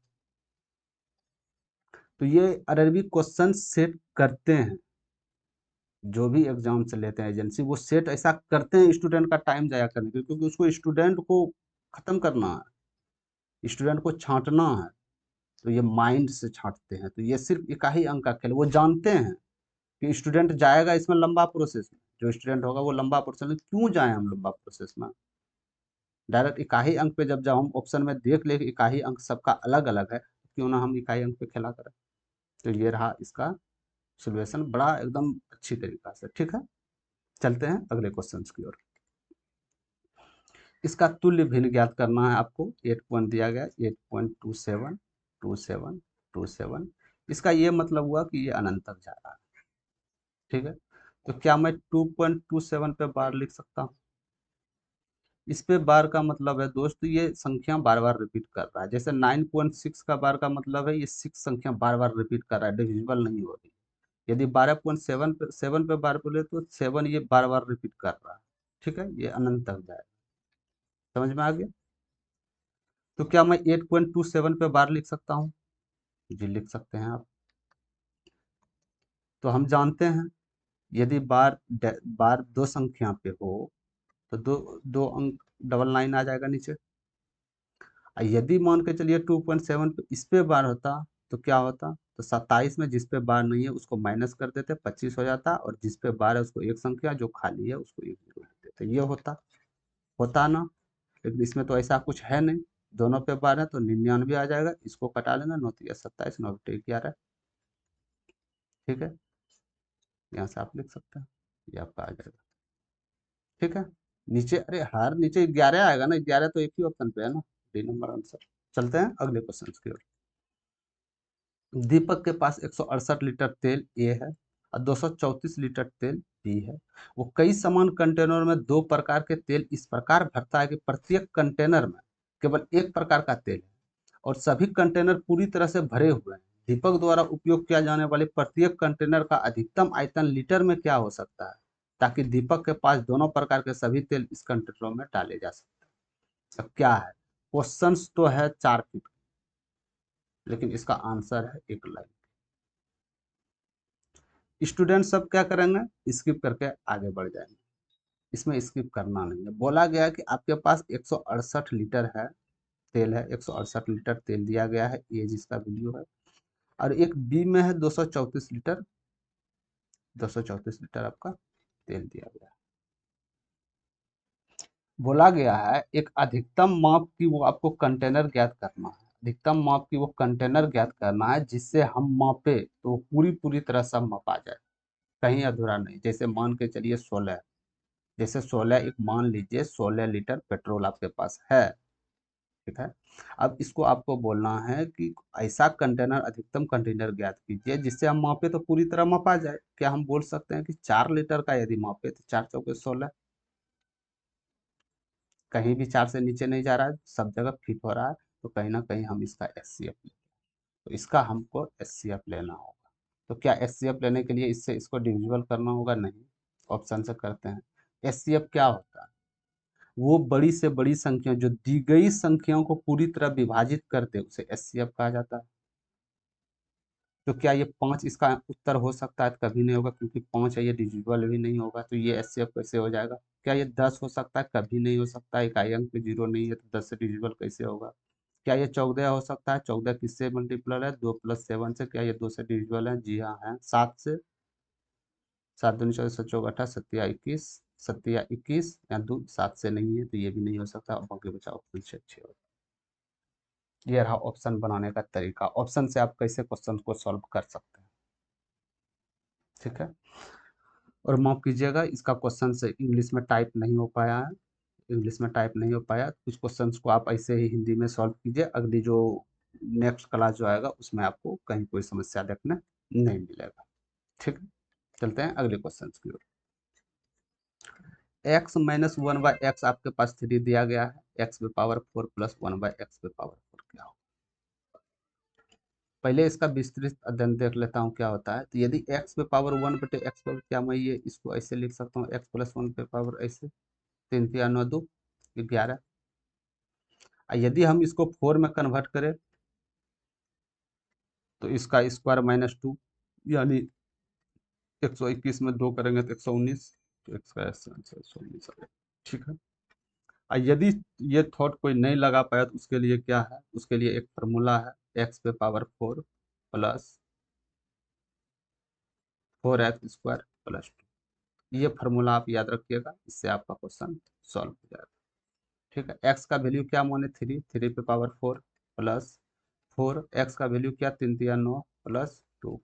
S1: तो ये अरबी क्वेश्चन सेट करते हैं, जो भी एग्जाम से लेते हैं एजेंसी, वो सेट ऐसा करते हैं स्टूडेंट का टाइम जाया करने के लिए, क्योंकि उसको स्टूडेंट को खत्म करना है, स्टूडेंट को छांटना है। तो ये माइंड से छांटते हैं। तो ये सिर्फ इकाई अंक का खेल, वो जानते हैं कि स्टूडेंट जाएगा इसमें लंबा प्रोसेस में, जो स्टूडेंट होगा वो लंबा प्रोसेस में, क्यों जाए हम लंबा प्रोसेस में, डायरेक्ट इकाई अंक पे जब हम ऑप्शन में देख ले कि इकाई अंक सबका अलग अलग है, क्यों ना हम इकाई अंक पे खेला करें। तो ये रहा इसका सोल्यूशन, बड़ा एकदम अच्छी तरीका से। ठीक है, चलते हैं अगले क्वेश्चन की ओर। इसका तुल्य भिन्न ज्ञात करना है आपको। 8 पॉइंट दिया गया, 8.27 27 27। इसका ये मतलब हुआ कि ये अनंत तक जा रहा है। ठीक है, तो क्या मैं 2.27 पे बार लिख सकता हूँ? इस पे बार का मतलब है दोस्त, ये संख्या बार बार रिपीट कर रहा है। जैसे 9.6 का बार का मतलब है ये 6 संख्या बार बार रिपीट कर रहा है, डिविजिबल नहीं हो रही। यदि 12.7 पे बार बोले तो 7 ये बार बार रिपीट कर रहा है। ठीक है, ये अनंत तक जाएगा। समझ में आ गया? तो क्या मैं 8.27 पे बार लिख सकता हूँ? जी लिख सकते हैं आप। तो हम जानते हैं यदि बार दो संख्या पे हो, तो दो दो अंक डबल लाइन आ जाएगा नीचे। यदि मान के चलिए 2.7 पे इस पे बार होता, तो क्या होता, तो 27 में जिस पे बार नहीं है उसको माइनस कर देते, 25 हो जाता, और जिस पे बार है उसको एक संख्या जो खाली है उसको एक जीरो लिख देते, ये होता। होता ना, लेकिन इसमें तो ऐसा कुछ है नहीं। दोनों पे बार है तो 99 आ जाएगा, इसको कटा लेना, 9 तिया 27, 9 बटे 11। ठीक है, यहाँ से आप लिख सकते हैं, ये आपका आ जाएगा। ठीक है, नीचे अरे हर नीचे 11 आएगा ना, 11 तो एक ही ऑप्शन पे है ना, डी नंबर आंसर। चलते हैं अगले क्वेश्चन की ओर। दीपक के पास 168 लीटर तेल ए है और 234 लीटर तेल बी है। वो कई समान कंटेनर में दो प्रकार के तेल इस प्रकार भरता है कि प्रत्येक कंटेनर में केवल एक प्रकार का तेल है और सभी कंटेनर पूरी तरह से भरे हुए हैं। दीपक द्वारा उपयोग किया जाने वाले प्रत्येक कंटेनर का अधिकतम आयतन लीटर में क्या हो सकता है, ताकि दीपक के पास दोनों प्रकार के सभी तेल इस कंटेनरों में डाले जा सकते हैं। अब क्या है, क्वेश्चन तो है 4 फीट, लेकिन इसका आंसर है एक लाइन। स्टूडेंट सब क्या करेंगे, स्किप करके आगे बढ़ जाएंगे। इसमें स्किप करना नहीं है। बोला गया है कि आपके पास 168 लीटर है तेल है, 168 लीटर तेल दिया गया है, ये जिसका वीडियो है। और एक बी में है 234 लीटर, 234 लीटर आपका तेल दिया गया है। बोला गया है एक अधिकतम माप की वो आपको कंटेनर ज्ञात करना है, अधिकतम माप की वो कंटेनर ज्ञात करना है जिससे हम मापे तो पूरी पूरी तरह से मापा जाए, कहीं अधूरा नहीं। जैसे मान के चलिए 16, जैसे 16 एक मान लीजिए 16 लीटर पेट्रोल आपके पास है। ठीक है, अब इसको आपको बोलना है कि ऐसा कंटेनर अधिकतम कंटेनर ज्ञात कीजिए जिससे हम मापे तो पूरी तरह मापा जाए। क्या हम बोल सकते हैं कि 4 लीटर का यदि मापे तो 4 चौके 16, कहीं भी 4 से नीचे नहीं जा रहा है, सब जगह फिट हो रहा है, तो कहीं ना कहीं हम इसका एस सी एफ, तो इसका हमको एस सी एफ लेना होगा। तो क्या एस सी एफ लेने के लिए इससे इसको डिविजिबल करना होगा? नहीं, ऑप्शन से करते हैं। एस सी एफ क्या होता है, वो बड़ी से बड़ी संख्या जो दी गई संख्याओं को पूरी तरह विभाजित करते उसे एचसीएफ कहा जाता है। तो क्या ये 5 इसका उत्तर हो सकता है? कभी नहीं होगा, क्योंकि 5 है, ये डिजिबल भी नहीं होगा, तो ये एचसीएफ कैसे हो जाएगा? क्या ये 10 हो सकता है? कभी नहीं हो सकता, इकाई अंक पे 0 नहीं है, तो 10 से डिजिबल कैसे होगा? क्या ये 14 हो सकता है? 14 किससे मल्टीपल है? 2 + 7 से। क्या ये 2 से डिविजिबल है? जी हाँ है। 7 से। 7 दूनी 14, 7 चौक 18, 7 या 21, 7 या 21 या 2, 7 से नहीं है, तो ये भी नहीं हो सकता। अब बाकी बचा ऑप्शन से अच्छे हो। ये रहा ऑप्शन बनाने का तरीका। ऑप्शन से आप कैसे क्वेश्चन को सॉल्व कर सकते हैं। ठीक है। और माफ कीजिएगा, इसका क्वेश्चन से इंग्लिश में टाइप नहीं हो पाया है। इंग्लिश में टाइप नहीं हो पाया, कुछ क्वेश्चंस को आप ऐसे ही हिंदी में सॉल्व कीजिए। अगली जो नेक्स्ट क्लास जो आएगा उसमें आपको कहीं कोई समस्या देखने नहीं मिलेगा। ठीक है। चलते हैं अगले क्वेश्चन की ओर। एक्स माइनस 1/x आपके पास 3 दिया गया है। एक्स पे पावर 4 प्लस 1/x पे पावर 4 क्या हो? पहले इसका विस्तृत अध्ययन देख लेता हूँ क्या होता है। तो यदि एक्स पे पावर 1/x पर, क्या मैं ये इसको ऐसे लिख सकता हूँ? एक्स प्लस 1 पे पावर ऐसे, 3 3 9 2 11। यदि हम इसको 4 में कन्वर्ट करें तो इसका स्क्वायर -2, यानी 121 में 2 करेंगे तो 119, तो एक्स का आंसर 119 आ गया। ठीक है। यदि ये थॉट कोई नहीं लगा पाया तो उसके लिए क्या है? उसके लिए एक फार्मूला है, एक्स पे पावर 4 प्लस 4x² प्लस 2। ये फार्मूला आप याद रखिएगा, इससे आपका क्वेश्चन सॉल्व हो जाएगा। ठीक है। एक्स का वैल्यू क्या माने? 3, 3 पे पावर 4 प्लस 4, एक्स का वैल्यू क्या? 3 3 9 प्लस 2,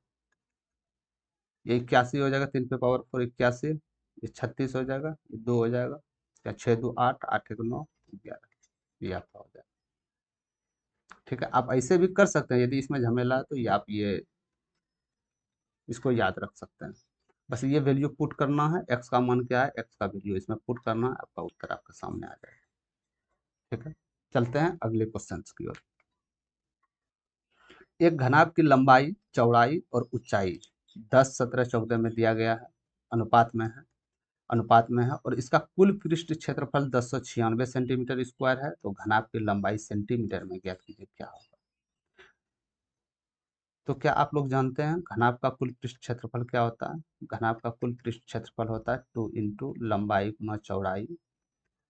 S1: ये 81 हो जाएगा। 3 पे पावर 4 81, ये 36 हो जाएगा, ये 2 हो जाएगा, क्या 6 2 8, 8 1 9 11, ये आपका हो जाएगा। ठीक है। आप ऐसे भी कर सकते हैं, यदि इसमें झमेला है तो ये आप ये इसको याद रख सकते हैं। बस ये वैल्यू पुट करना है, एक्स का मान क्या है, एक्स का वैल्यू इसमें पुट करना है, आपका उत्तर आपके सामने आ जाएगा। ठीक है। चलते हैं अगले क्वेश्चन की ओर। एक घनाभ की लंबाई, चौड़ाई और ऊंचाई 10 17 14 में दिया गया है, अनुपात में है। अनुपात में है, और इसका कुल पृष्ठ क्षेत्रफल 1096 सेंटीमीटर स्क्वायर है। तो घनाभ की लंबाई सेंटीमीटर में ज्ञात कीजिए क्या होगा? तो क्या आप लोग जानते हैं घनाभ का कुल पृष्ठ क्षेत्रफल क्या होता है? घनाभ का कुल पृष्ठ क्षेत्रफल होता है 2 इंटू लंबाई गुना चौड़ाई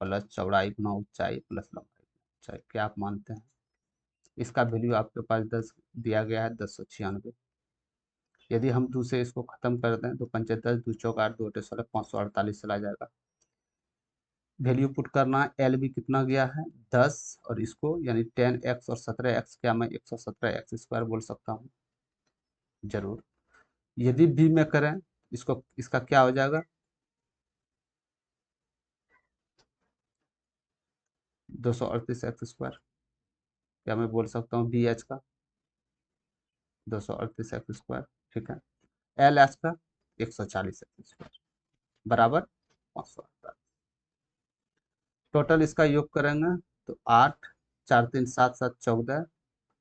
S1: प्लस चौड़ाई गुना ऊंचाई प्लस लंबाई गुना ऊंचाई। क्या आप मानते हैं? इसका वैल्यू आपके पास 10 दिया गया है, 1096। यदि हम 2 से इसको खत्म कर दें तो 5 10 2 चौक 8 2 अठे 16, 548 चला जाएगा। वैल्यू पुट करना है, एल भी कितना गया है? 10, और इसको यानी 10x और 17x, क्या मैं 117x² बोल सकता हूँ? जरूर। यदि भी में करें इसको, इसका क्या हो जाएगा? 238x², क्या मैं बोल सकता हूँ बी एच का? 238x²। ठीक है। एल एच का 140x² बराबर 548। टोटल इसका योग करेंगे तो 8 4 3 7 7 14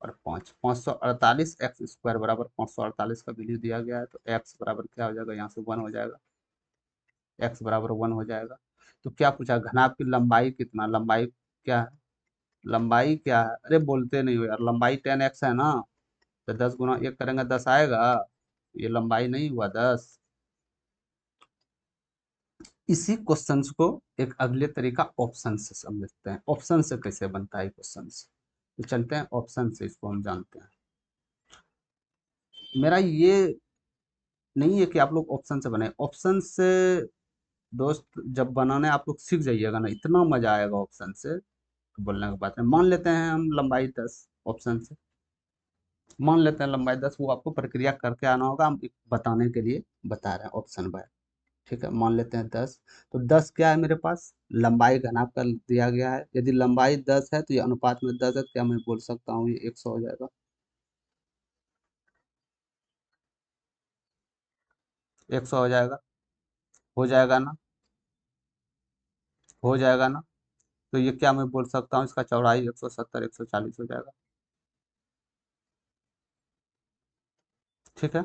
S1: और 5 548x² बराबर 548 का वैल्यू दिया गया है। तो x बराबर क्या हो जाएगा? यहाँ से 1 हो जाएगा, x बराबर 1 हो जाएगा। तो क्या पूछा? घनाभ की लंबाई कितना? लंबाई क्या है? लंबाई क्या है? अरे बोलते नहीं हो यार, लंबाई 10x है ना, तो 10 गुना 1 करेंगे 10 आएगा। ये लंबाई नहीं हुआ 10। इसी क्वेश्चन को एक अगले तरीका ऑप्शन से समझते हैं। ऑप्शन से कैसे बनता है क्वेश्चन? तो चलते हैं ऑप्शन से, इसको हम जानते हैं। मेरा ये नहीं है कि आप लोग ऑप्शन से बनाए। ऑप्शन से दोस्त जब बनाने आप लोग सीख जाइएगा ना, इतना मजा आएगा ऑप्शन से, तो बोलने की बात है। मान लेते हैं हम लंबाई 10, ऑप्शन से मान लेते हैं लंबाई 10। वो आपको प्रक्रिया करके आना होगा, हम एक बताने के लिए बता रहे हैं ऑप्शन बाय। ठीक है। मान लेते हैं 10, तो 10 क्या है मेरे पास? लंबाई घनाभ का दिया गया है। यदि लंबाई 10 है तो ये अनुपात में 10 है, तो क्या मैं बोल सकता हूँ ये 100 हो जाएगा? 100 हो जाएगा। हो जाएगा ना? हो जाएगा ना? तो ये क्या मैं बोल सकता हूँ? इसका चौड़ाई 170 140 हो जाएगा। ठीक है।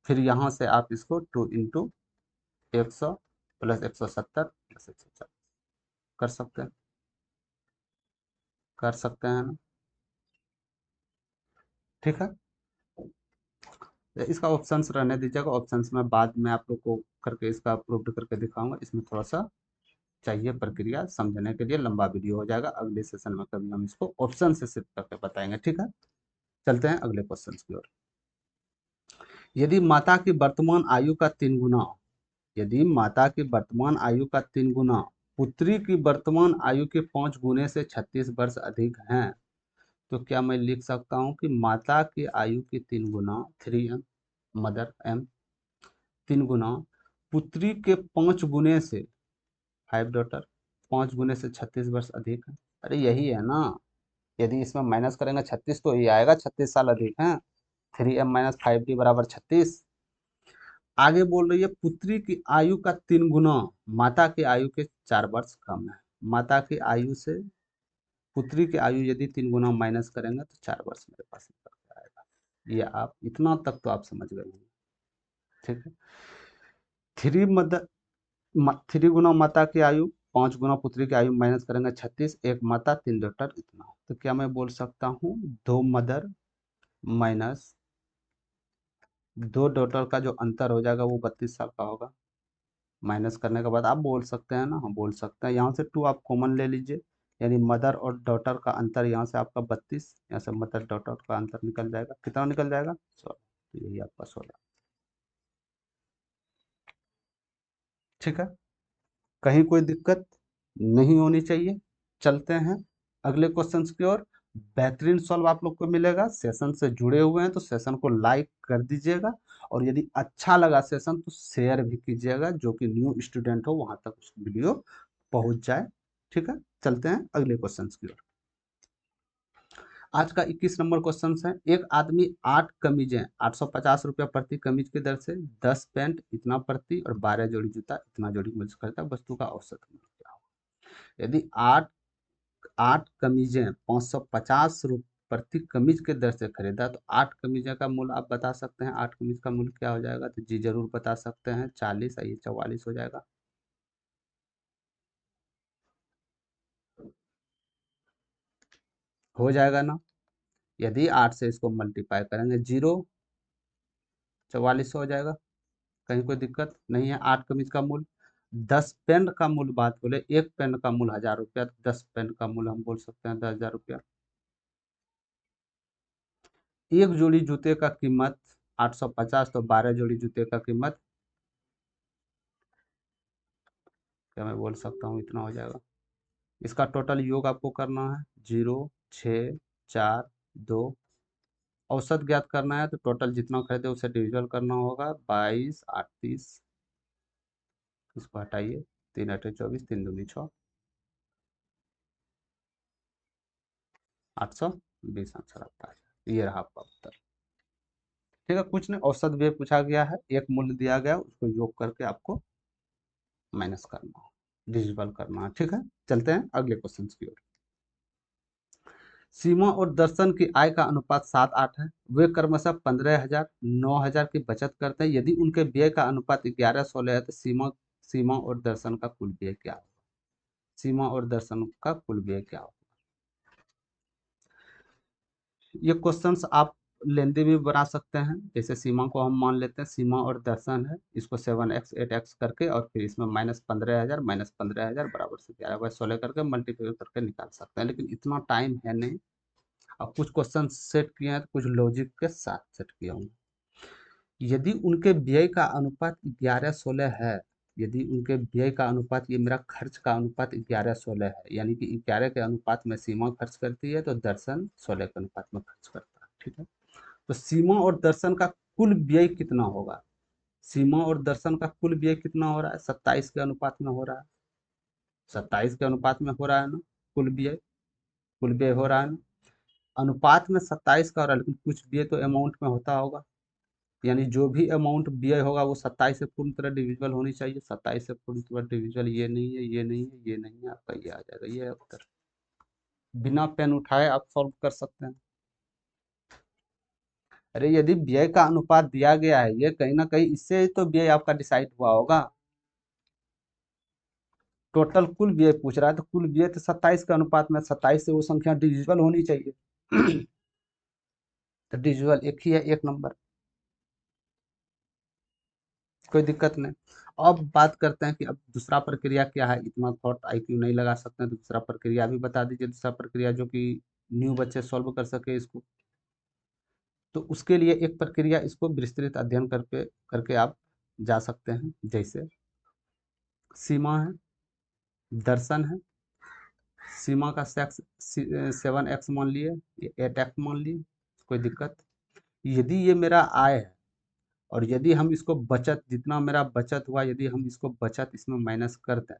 S1: फिर यहाँ से आप इसको 2 इंटू 100 प्लस 170 प्लस 140 कर सकते हैं। कर सकते हैं ना? ठीक है। इसका ऑप्शंस रहने दीजिएगा, ऑप्शंस में बाद में आप लोग को करके इसका प्रूव करके दिखाऊंगा। इसमें थोड़ा सा चाहिए प्रक्रिया समझने के लिए, लंबा वीडियो हो जाएगा। अगले सेशन में कभी हम इसको ऑप्शन से सिर्फ करके बताएंगे, ठीक है। चलते हैं अगले क्वेश्चन की ओर। यदि माता की वर्तमान आयु का 3 गुना, यदि माता की वर्तमान आयु का 3 गुना पुत्री की वर्तमान आयु के 5 गुने से 36 वर्ष अधिक हैं, तो क्या मैं लिख सकता हूं कि माता की आयु की 3 गुना, 3m, मदर m, 3 गुना पुत्री के 5 गुने से, 5 डॉटर, 5 गुने से 36 वर्ष अधिक है। अरे यही है ना, यदि इसमें माइनस करेंगे 36 तो ये आएगा 36 साल अधिक है। 3m - 5d बराबर 36। आगे बोल रही है पुत्री की आयु का 3 गुना माता की आयु के 4 वर्ष कम है। माता की आयु से पुत्री की आयु यदि 3 गुना माइनस करेंगे तो 4 वर्ष मेरे पास निकल के आएगा। ये आप इतना तक तो आप समझ गए होंगे, ठीक है। थ्री मदर 3 गुना माता की आयु, 5 गुना पुत्री की आयु माइनस करेंगे 36, 1 माता 3 डॉटर, इतना। तो क्या मैं बोल सकता हूँ 2 मदर माइनस 2 डॉटर का जो अंतर हो जाएगा वो 32 साल का होगा। माइनस करने के बाद आप बोल सकते हैं ना, हम बोल सकते हैं यहाँ से 2 आप कॉमन ले लीजिए, यानी मदर और डॉटर का अंतर यहाँ से आपका 32, यहाँ से मदर डॉटर का अंतर निकल जाएगा। कितना निकल जाएगा? 16। तो यही आपका 16, ठीक है। कहीं कोई दिक्कत नहीं होनी चाहिए। चलते हैं अगले क्वेश्चन की ओर। बेहतरीन सॉल्व आप लोग को मिलेगा। सेशन से जुड़े हुए हैं तो सेशन को लाइक कर दीजिएगा, और यदि अच्छा लगा सेशन तो शेयर भी कीजिएगा, जो कि न्यू स्टूडेंट हो वहां तक उस वीडियो पहुंच जाए, ठीक है। चलते हैं अगले क्वेश्चन की ओर। आज का 21 नंबर क्वेश्चन है। एक आदमी 8 कमीजें 850 रुपया प्रति कमीज की दर से, 10 पैंट इतना प्रति और 12 जोड़ी जूता इतना जोड़ी मूल्य से खरीदा, वस्तु का औसत मूल्य क्या होगा? यदि आठ आठ कमीजें 550 रुपये प्रति कमीज के दर से खरीदा, तो 8 कमीजें का मूल्य आप बता सकते हैं। 8 कमीज का मूल्य क्या हो जाएगा? तो जी जरूर बता सकते हैं, 40, आइए 44 हो जाएगा। हो जाएगा ना। यदि 8 से इसको मल्टीप्लाई करेंगे, 44 हो जाएगा। कहीं कोई दिक्कत नहीं है। 8 कमीज का मूल्य, 10 पेन का मूल्य बात बोले, एक पेन का मूल्य 1000 रुपया, तो 10 पेन का मूल्य हम बोल सकते हैं 10,000 रुपया। एक जोड़ी जूते का कीमत 850, तो 12 जोड़ी जूते का कीमत क्या मैं बोल सकता हूँ इतना हो जाएगा। इसका टोटल योग आपको करना है, 0, 6, 4, 2। औसत ज्ञात करना है तो टोटल जितना खरीदे उसे डिविजल करना होगा, 22, 8, 30। इसको हटाइए, 3 × 8 = 24, 3 × 2 = 6, 820 आंसर आता है। ये रहा आपका उत्तर, ठीक है। कुछ नहीं, औसत भी पूछा गया है, एक मूल्य दिया गया उसको योग करके आपको माइनस करना है, डिविजिबल करना है, ठीक है। चलते हैं अगले क्वेश्चन की ओर। सीमा और दर्शन की आय का अनुपात 7-8 है। वे क्रमशः 15,000, 9,000 की बचत करते हैं। यदि उनके व्यय का अनुपात 11-16 है, तो सीमा सीमा और दर्शन का कुल व्यय क्या होगा? सीमा और दर्शन का कुल व्यय क्या होगा? ये क्वेश्चंस आप लेंदी भी बना सकते हैं। जैसे सीमा को हम मान लेते हैं, सीमा और दर्शन है, इसको 7x 8x करके और फिर इसमें -15,000 -15,000 बराबर से 11/16 करके मल्टीप्लाई करके निकाल सकते हैं, लेकिन इतना टाइम है नहीं। अब कुछ क्वेश्चन सेट किए हैं तो कुछ लॉजिक के साथ सेट किया हूँ। यदि उनके व्यय का अनुपात 11-16 है, यदि उनके व्यय का अनुपात, ये मेरा खर्च का अनुपात 11-16 है, यानी कि 11 के अनुपात में सीमा खर्च करती है तो दर्शन 16 के अनुपात में खर्च करता है, ठीक है। तो सीमा और दर्शन का कुल व्यय कितना होगा? सीमा और दर्शन का कुल व्यय कितना हो रहा है? 27 के अनुपात में हो रहा है। 27 के अनुपात में हो रहा है ना कुल व्यय? कुल व्यय हो रहा है ना, अनुपात में 27 का हो रहा है, लेकिन कुछ व्यय तो अमाउंट में होता होगा, यानी जो भी अमाउंट व्यय होगा वो 27 से पूर्ण तरह डिविजिबल होनी चाहिए। 27 से पूर्ण तरह डिविजिबल ये नहीं है, ये नहीं है, ये नहीं है, आपका ये आ जाएगा। ये है उत्तर। बिना पेन उठाए आप सॉल्व कर सकते हैं। अरे यदि व्यय का अनुपात दिया गया है, ये कहीं ना कहीं इससे तो व्यय आपका डिसाइड हुआ होगा। टोटल कुल व्यय पूछ रहा है, तो कुल व्यय तो 27 के अनुपात में, 27 से वो संख्या डिविजिबल होनी चाहिए। तो डिविजिबल एक ही है, 1 नंबर। कोई दिक्कत नहीं। अब बात करते हैं कि अब दूसरा प्रक्रिया क्या है, इतना थॉट आईक्यू नहीं लगा सकते हैं, तो दूसरा प्रक्रिया भी बता दीजिए, दूसरा प्रक्रिया जो कि न्यू बच्चे सॉल्व कर सके इसको। तो उसके लिए एक प्रक्रिया, इसको विस्तृत अध्ययन करके करके आप जा सकते हैं। जैसे सीमा है, दर्शन है। सीमा का सेक्स 7x मान लिए, ये 8x मान लिए, कोई दिक्कत। यदि ये मेरा आय है, और यदि हम इसको बचत, जितना मेरा बचत हुआ, यदि हम इसको बचत इसमें माइनस कर दें,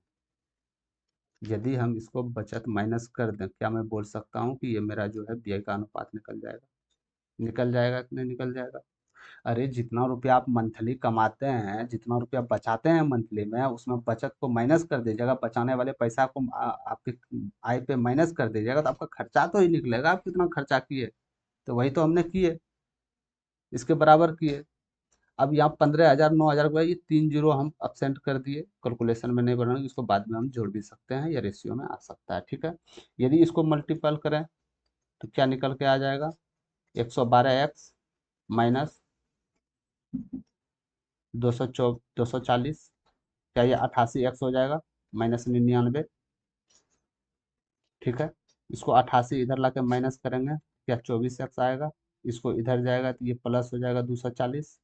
S1: यदि हम इसको बचत माइनस कर दें, क्या मैं बोल सकता हूँ कि ये मेरा जो है व्यय का अनुपात निकल जाएगा? निकल जाएगा कि नहीं निकल जाएगा? अरे जितना रुपया आप मंथली कमाते हैं, जितना रुपया बचाते हैं मंथली में, उसमें बचत को माइनस कर दीजिएगा, बचाने वाले पैसा को आपके आय पे माइनस कर दीजिएगा, तो आपका खर्चा तो ही निकलेगा, आप कितना खर्चा किए। तो वही तो हमने किए, इसके बराबर किए। अब यहाँ 15,000 9,000 को, ये 3 जीरो हम अपसेंट कर दिए, कैलकुलेशन में नहीं बनाएंगे, इसको बाद में हम जोड़ भी सकते हैं, या रेशियो में आ सकता है, ठीक है। यदि इसको मल्टीपल करें तो क्या निकल के आ जाएगा? 112x माइनस 240, क्या ये 88x हो जाएगा? -99, ठीक है। इसको 88 इधर ला के माइनस करेंगे, क्या 24x आएगा? इसको इधर जाएगा तो ये प्लस हो जाएगा 240,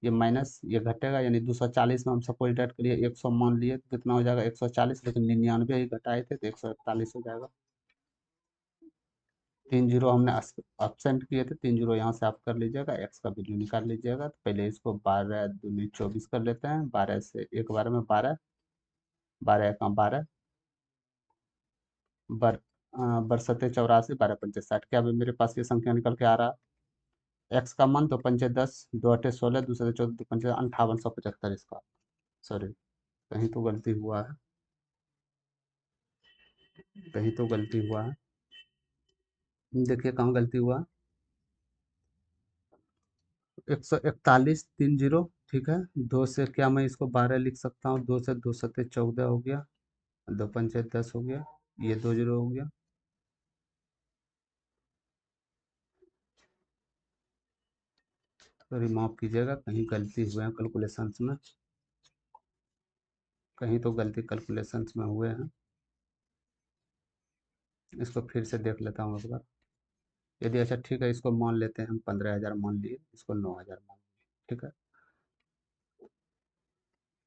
S1: ये माइनस, ये घटेगा, यानी 240 में हम सपोज डेट के लिए 100 मान लिए, तो कितना हो जाएगा? 140, लेकिन 99 ही घटाए थे तो 141 हो जाएगा। 3 जीरो हमने अपसेंट किए थे, 3 जीरो यहाँ से आप कर लीजिएगा, एक्स का वैल्यू निकाल लीजिएगा। तो पहले इसको 12 दूनी 24 कर लेते हैं, 12 से एक बार में 12, 12 का 12, बर बरसते 84, 12 पंचे 60, क्या अभी मेरे पास ये संख्या निकल के आ रहा है? एक्स का मान 2 पंचे 10, 2 अठे 16, दूसरे 14, 2 पंचे 5875, इसका सॉरी, कहीं तो गलती हुआ है, कहीं तो गलती हुआ है। देखिए कहाँ गलती हुआ। 141 3 जीरो, ठीक है। दो से क्या मैं इसको 12 लिख सकता हूँ? दो से 2 सत्ते 14 हो गया, 2 पंचे 10 हो गया, ये 2 जीरो हो गया। सॉरी माफ कीजिएगा, कहीं गलती हुए हैं कैलकुलेशंस में, कहीं तो गलती कैलकुलेशंस में हुए हैं। इसको फिर से देख लेता हूँ एक बार। यदि अच्छा ठीक है, इसको मान लेते हैं हम 15,000 मान लिए, इसको 9,000 मान लिए, ठीक है।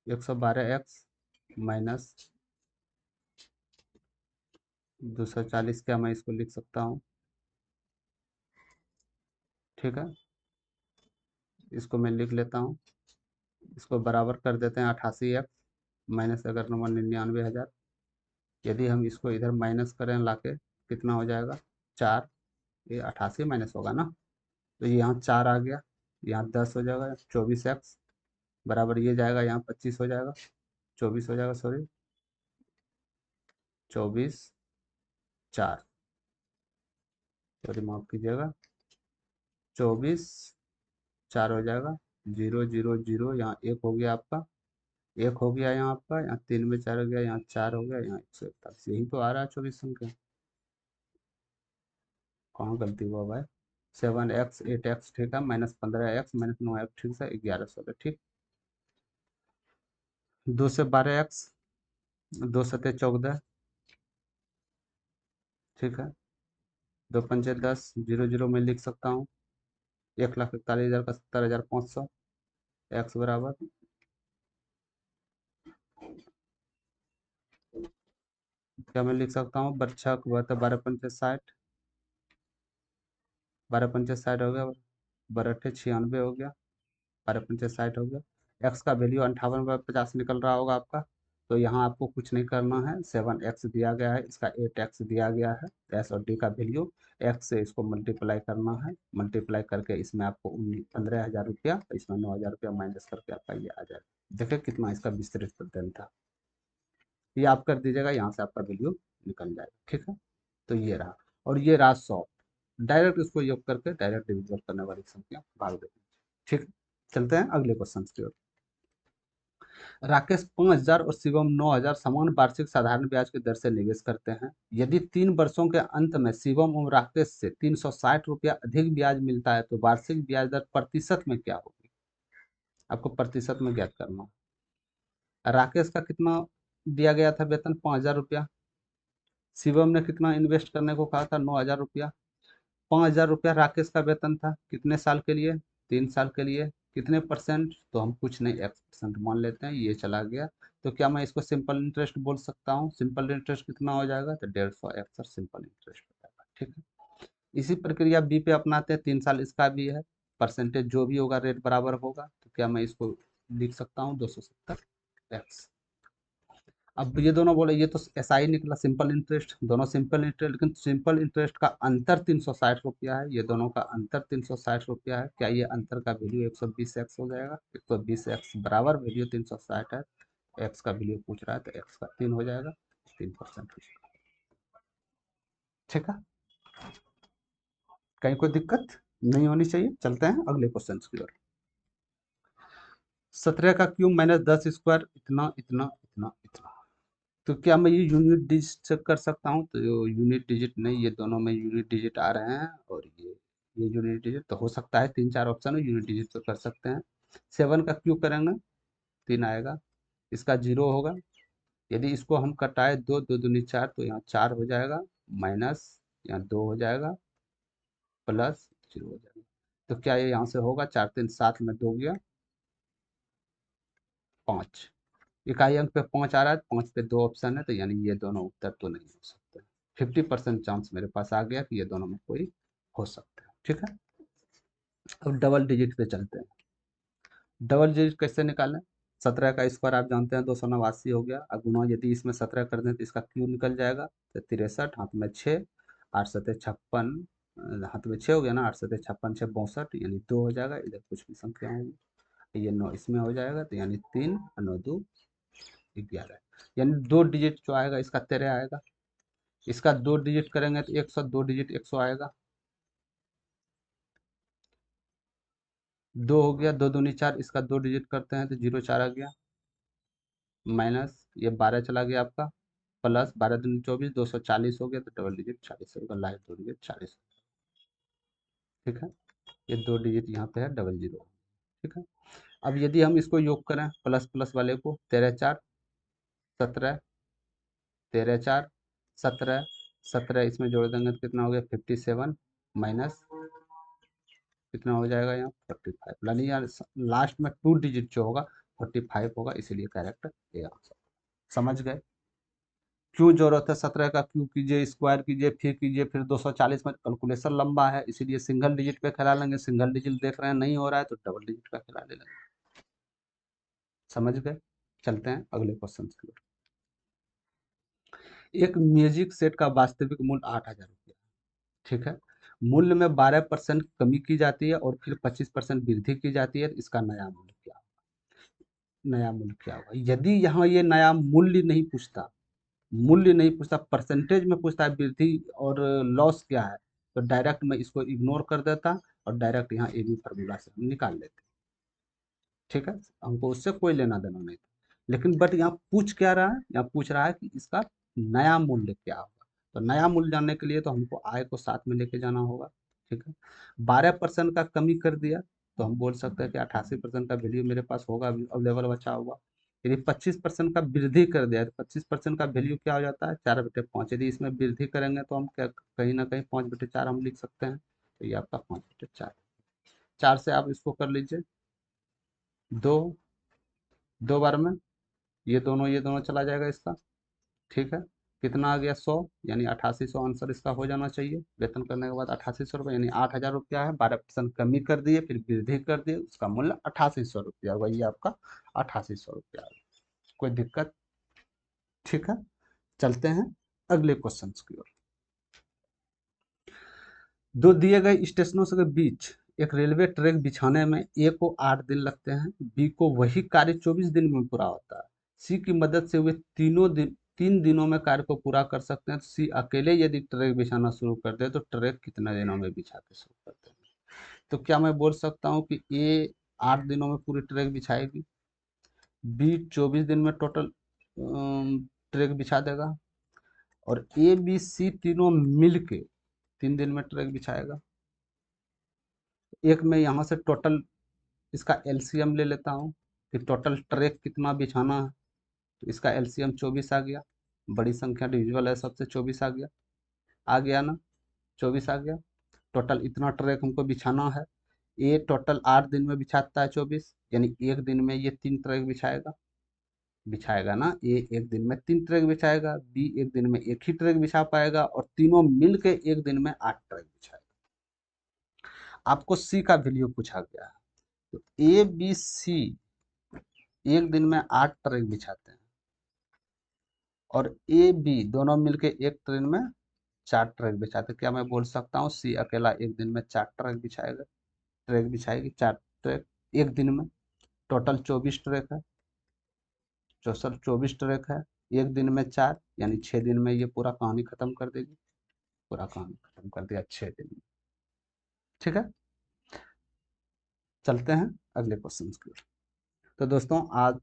S1: 112x माइनस 240, क्या मैं इसको लिख सकता हूँ? ठीक है, इसको मैं लिख लेता हूँ। इसको बराबर कर देते हैं 88x माइनस, अगर नंबर 99,000, यदि हम इसको इधर माइनस करें लाके, कितना हो जाएगा? 4, ये 88 माइनस होगा ना, तो ये यहाँ 4 आ गया, यहाँ 10 हो जाएगा, 24x बराबर ये जाएगा, यहाँ 25 हो जाएगा, 24 हो जाएगा, सॉरी 24 4, सॉरी माफ कीजिएगा, 24 4 हो जाएगा। 0 0 0, यहाँ एक हो गया आपका, एक हो गया यहाँ आपका, यहाँ 3 में 4 हो गया, यहाँ 4 हो गया, यहाँ 141, यही तो आ रहा है 24 संख्या। कहाँ गलती हुआ भाई? 7x 8x, ठीक है, -15x -9x, ठीक है, 1116, ठीक। 2 से 12x, 2 सत्ते 14, ठीक है, 2 पंचे 10, 0 0 में लिख सकता हूँ, 1,41,000 का 70,500, एक्स बराबर, क्या मैं लिख सकता हूँ? बरछक बहत्तर, 12 पंचे 60, 12 पंचे 60 हो गया, बरठे 96 हो गया, 12 पंचे 60 हो गया। एक्स का वैल्यू 58/50 निकल रहा होगा आपका। तो यहाँ आपको कुछ नहीं करना है, 7x दिया गया है, इसका 8x दिया गया है, एस और डी का वैल्यू, एक्स से इसको मल्टीप्लाई करना है, मल्टीप्लाई करके इसमें आपको 15,000 रुपया, इसमें 9,000 रुपया माइनस करके आपका ये आ जाएगा। देखिए कितना इसका विस्तृत अध्ययन था। ये आप कर दीजिएगा, यहाँ से आपका वैल्यू निकल जाएगा, ठीक है। तो ये रहा, और ये रहा 100, डायरेक्ट इसको योग करके डायरेक्ट डिविजन करने वाली संख्या भाग देते हैं, ठीक। चलते हैं अगले क्वेश्चन की ओर। राकेश 5,000 और शिवम 9,000 समान वार्षिक साधारण ब्याज की दर से निवेश करते हैं। यदि 3 वर्षों के अंत में शिवम और राकेश से 360 रुपया अधिक ब्याज मिलता है, तो वार्षिक ब्याज दर प्रतिशत में क्या होगी? आपको प्रतिशत में ज्ञात करना है। राकेश का कितना दिया गया था वेतन? 5,000 रुपया। शिवम ने कितना इन्वेस्ट करने को कहा था? 9,000 रुपया। 5,000 रुपया राकेश का वेतन था, कितने साल के लिए? 3 साल के लिए। कितने परसेंट? तो हम कुछ नहीं, X% मान लेते हैं, ये चला गया। तो क्या मैं इसको सिंपल इंटरेस्ट बोल सकता हूँ? सिंपल इंटरेस्ट कितना हो जाएगा? तो 150 X सिंपल इंटरेस्ट हो जाएगा। ठीक है। इसी प्रक्रिया बी पे अपनाते हैं, 3 साल इसका भी है। परसेंटेज जो भी होगा रेट बराबर होगा, तो क्या मैं इसको लिख सकता हूँ? 270X। अब ये दोनों बोले, ये तो ऐसा ही निकला सिंपल इंटरेस्ट, दोनों सिंपल इंटरेस्ट, लेकिन सिंपल इंटरेस्ट का अंतर 360 रुपया है, ये दोनों का अंतर 360 रुपया है। क्या ये अंतर का वैल्यू 120X हो जाएगा? 120X बराबर वैल्यू 360 है। एक्स का वैल्यू पूछ रहा है, तो एक्स का 3 हो जाएगा, 3%। ठीक है, कहीं कोई दिक्कत नहीं होनी चाहिए। चलते हैं अगले क्वेश्चन की ओर। 17 का क्यूब माइनस 10 स्क्वायर, इतना इतना इतना इतना। तो क्या मैं ये यूनिट डिजिट से कर सकता हूँ? तो यूनिट डिजिट नहीं, ये दोनों में यूनिट डिजिट आ रहे हैं, और ये यूनिट डिजिट तो हो सकता है, 3 4 ऑप्शन है, यूनिट डिजिट तो कर सकते हैं। 7 का क्यूब करेंगे, 3 आएगा, इसका 0 होगा। यदि इसको हम कटाए, 2 2 दूनी 4, तो यहाँ 4 हो जाएगा, माइनस यहाँ 2 हो जाएगा, प्लस 0 हो जाएगा। तो क्या ये यहाँ से होगा? 4 3 7 में 2 गया 5। इकाई अंक पे 5 आ रहा है, 5 पे 2 ऑप्शन है, तो यानी ये दोनों उत्तर तो नहीं हो सकते। 50% चांस मेरे पास आ गया कि ये दोनों में कोई हो सकता है। ठीक है, अब डबल डिजिट पे चलते हैं। डबल डिजिट कैसे निकालें? 17 का स्क्वायर आप जानते हैं 289 हो गया। अब गुना यदि इसमें 17 कर दें तो इसका क्यू निकल जाएगा, तो 63, हाथ में 6, 8 सतह 56, हाथ में 6 हो गया ना, 8 सतह 56 6 62, यानी 2 हो जाएगा। इधर कुछ भी संख्या होगी, ये 9 इसमें हो जाएगा, तो यानी 3 और 9 2 11, यानी 2 डिजिट जो आएगा इसका 13 आएगा। इसका 2 डिजिट करेंगे तो 100, 2 डिजिट 100 आएगा। 2 हो गया, 2 दूनी 4, इसका 2 डिजिट करते हैं तो 0 4 आ गया, माइनस ये 12 चला गया आपका, प्लस 12 दूनी 24, 240 हो गया, तो डबल डिजिट 40 होगा, लाइव 2 डिजिट 40। ठीक है, ये 2 डिजिट यहाँ पे है, डबल जीरो। ठीक है, अब यदि हम इसको योग करें प्लस प्लस वाले को, 13 4 17, 13 4 17, 17 इसमें जोड़ देंगे तो कितना हो गया? 57, माइनस कितना हो जाएगा यहाँ? 45, यानी यार लास्ट में 2 डिजिट जो होगा 45 होगा, इसीलिए करेक्ट ये आंसर। समझ गए? क्यों जरूरत है 17 का? क्यों कीजिए, स्क्वायर कीजिए, फिर 240 में कैलकुलेशन लंबा है, इसीलिए सिंगल डिजिट पे खिला लेंगे। सिंगल डिजिट देख रहे हैं नहीं हो रहा है, तो डबल डिजिट का खिला ले लेंगे। समझ गए? चलते हैं अगले क्वेश्चन की ओर। एक म्यूजिक सेट का वास्तविक मूल्य 8,000 रुपया। ठीक है, मूल्य में 12% कमी की जाती है और फिर 25% वृद्धि की जाती है, तो इसका नया मूल्य क्या? नया मूल्य क्या होगा? यदि यहाँ ये नया मूल्य नहीं पूछता, परसेंटेज में पूछता है वृद्धि और लॉस क्या है, तो डायरेक्ट मैं इसको इग्नोर कर देता और डायरेक्ट यहाँ ए बी फार्मूला से हम निकाल लेते। ठीक है, हमको उससे कोई लेना देना नहीं था। लेकिन बट यहाँ पूछ क्या रहा है? यहाँ पूछ रहा है कि इसका नया मूल्य क्या होगा। तो नया मूल्य जानने के लिए तो हमको आय को साथ में लेके जाना होगा। ठीक है, 12% का कमी कर दिया, तो हम बोल सकते हैं कि 88% का वैल्यू मेरे पास होगा, अवेलेबल बचा हुआ। यदि 25% का वृद्धि कर दिया, तो 25% का वैल्यू क्या हो जाता है? 4/5। यदि इसमें वृद्धि करेंगे तो हम क्या, कहीं ना कहीं 5/4 हम लिख सकते हैं, तो ये आपका 5/4। 4 से आप इसको कर लीजिए, दो, 2 बार में ये दोनों चला जाएगा इसका। ठीक है, कितना आ गया? 100, यानी 8800 आंसर इसका हो जाना चाहिए। वेतन करने के बाद 8800 रुपये, यानी 8,000 रुपया है, 12% कमी कर दिए, फिर वृद्धि कर दिए, उसका मूल्य 8800 रुपया, वही आपका 8800 रुपया। कोई दिक्कत? ठीक है, चलते हैं अगले क्वेश्चन की ओर। दो दिए गए स्टेशनों के बीच एक रेलवे ट्रैक बिछाने में ए को 8 दिन लगते हैं, बी को वही कार्य 24 दिन में पूरा होता है, सी की मदद से वे 3 दिनों में कार्य को पूरा कर सकते हैं, तो सी अकेले यदि ट्रैक बिछाना शुरू कर दे तो ट्रैक कितने दिनों में बिछा के शुरू करते हैं? तो क्या मैं बोल सकता हूँ कि ए 8 दिनों में पूरी ट्रैक बिछाएगी, बी 24 दिन में टोटल ट्रैक बिछा देगा, और ए बी सी तीनों मिल के 3 दिन में ट्रैक बिछाएगा। एक में यहाँ से टोटल इसका एलसीएम ले लेता हूँ कि टोटल ट्रैक कितना बिछाना है। तो इसका एलसीएम 24 आ गया, बड़ी संख्या डिविजिबल है सबसे, 24 आ गया ना, 24 आ गया। टोटल इतना ट्रैक हमको बिछाना है। ए टोटल 8 दिन में बिछाता है 24, यानी एक दिन में ये 3 ट्रैक बिछाएगा, बिछाएगा ना। ए एक दिन में 3 ट्रैक बिछाएगा, बी एक दिन में एक ही ट्रैक बिछा पाएगा, और तीनों मिल के एक दिन में 8 ट्रैक बिछाएगा। आपको सी का वैल्यू पूछा गया है, तो ए बी सी एक दिन में 8 ट्रैक बिछाते हैं, और ए बी दोनों मिलके एक ट्रेन में 4 ट्रैक बिछाते हैं। क्या मैं बोल सकता हूँ सी अकेला एक दिन में 4 ट्रैक बिछाएगा, ट्रैक बिछाएगी 4 ट्रैक एक दिन में। टोटल 24 ट्रैक है, चौसठ 24 ट्रैक है, एक दिन में 4, यानी 6 दिन में ये पूरा कहानी खत्म कर देगी, पूरा कहानी खत्म कर दिया 6 दिन में। ठीक है, चलते हैं अगले क्वेश्चन की ओर। तो दोस्तों आज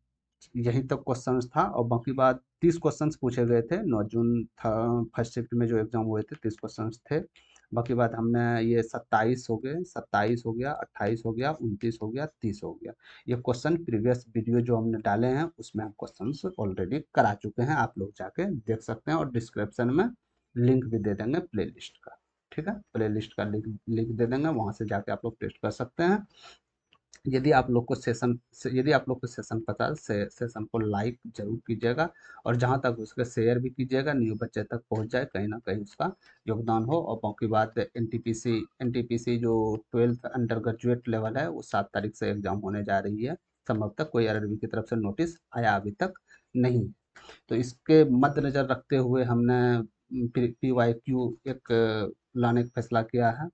S1: यही तक क्वेश्चंस था, और बाकी बात 30 क्वेश्चंस पूछे गए थे 9 जून था, फर्स्ट शिफ्ट में जो एग्जाम हुए थे 30 क्वेश्चंस थे। बाकी बात हमने ये 27 हो गए, 27 हो गया, 28 हो गया, 29 हो गया, 30 हो गया। ये क्वेश्चन प्रीवियस वीडियो जो हमने डाले हैं उसमें हम क्वेश्चंस ऑलरेडी करा चुके हैं, आप लोग जाके देख सकते हैं, और डिस्क्रिप्शन में लिंक भी दे देंगे प्ले लिस्ट का। ठीक है, प्ले लिस्ट का लिंक दे देंगे, वहाँ से जाके आप लोग टेस्ट कर सकते हैं। यदि आप लोग को सेशन पता है, सेशन को लाइक जरूर कीजिएगा, और जहां तक उसके शेयर भी कीजिएगा, न्यू बच्चे तक पहुंच जाए, कहीं ना कहीं उसका योगदान हो। और बाकी बात एनटीपीसी जो 12th अंडर ग्रेजुएट लेवल है वो 7 तारीख से एग्जाम होने जा रही है। संभवतः कोई आरआरबी की तरफ से नोटिस आया अभी तक नहीं। तो इसके मद्देनजर रखते हुए हमने PYQ एक लाने का फैसला किया है,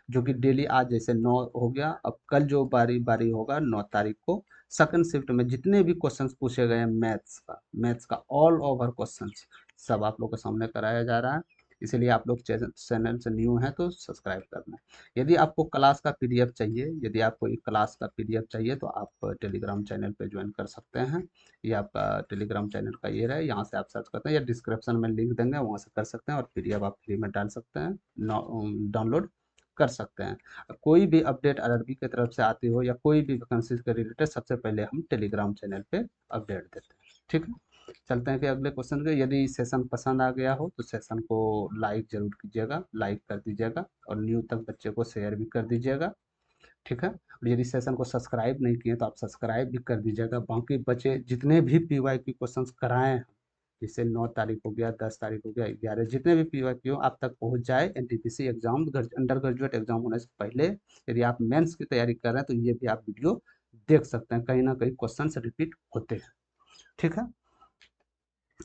S1: जो कि डेली आज जैसे 9 हो गया, अब कल जो बारी बारी होगा 9 तारीख को सेकंड शिफ्ट में जितने भी क्वेश्चंस पूछे गए हैं मैथ्स का ऑल ओवर क्वेश्चंस सब आप लोग के सामने कराया जा रहा है। इसीलिए आप लोग चैनल से न्यू हैं तो सब्सक्राइब करना। यदि आपको एक क्लास का पीडीएफ चाहिए तो आप टेलीग्राम चैनल पे ज्वाइन कर सकते हैं। ये आपका टेलीग्राम चैनल का ये रहे, यहाँ से आप सर्च करते हैं या डिस्क्रिप्शन में लिंक देंगे, वहाँ से कर सकते हैं, और पीडीएफ आप फ्री में डाल सकते हैं, डाउनलोड कर सकते हैं। कोई भी अपडेट आरआरबी की तरफ से आती हो या कोई भी वैकेंसी के रिलेटेड सबसे पहले हम टेलीग्राम चैनल पे अपडेट देते हैं। ठीक है, चलते हैं कि अगले क्वेश्चन के। यदि सेशन पसंद आ गया हो तो सेशन को लाइक जरूर कीजिएगा, लाइक कर दीजिएगा, और न्यू तक बच्चे को शेयर भी कर दीजिएगा। ठीक है, और यदि सेशन को सब्सक्राइब नहीं किए तो आप सब्सक्राइब भी कर दीजिएगा। बाकी बचे जितने भी पीवाई की क्वेश्चन कराए हैं, जैसे 9 तारीख हो गया, 10 तारीख हो गया, 11, जितने भी पीवाई हो आप तक पहुंच जाए। NTPC exam under graduate exam होने से पहले यदि आप मेंस की तैयारी कर रहे हैं तो ये भी आप वीडियो देख सकते हैं, कहीं ना कहीं क्वेश्चन रिपीट होते हैं। ठीक है,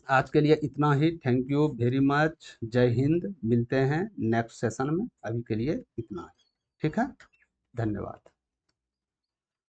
S1: आज के लिए इतना ही। थैंक यू वेरी मच, जय हिंद। मिलते हैं नेक्स्ट सेशन में, अभी के लिए इतना ही। ठीक है, धन्यवाद।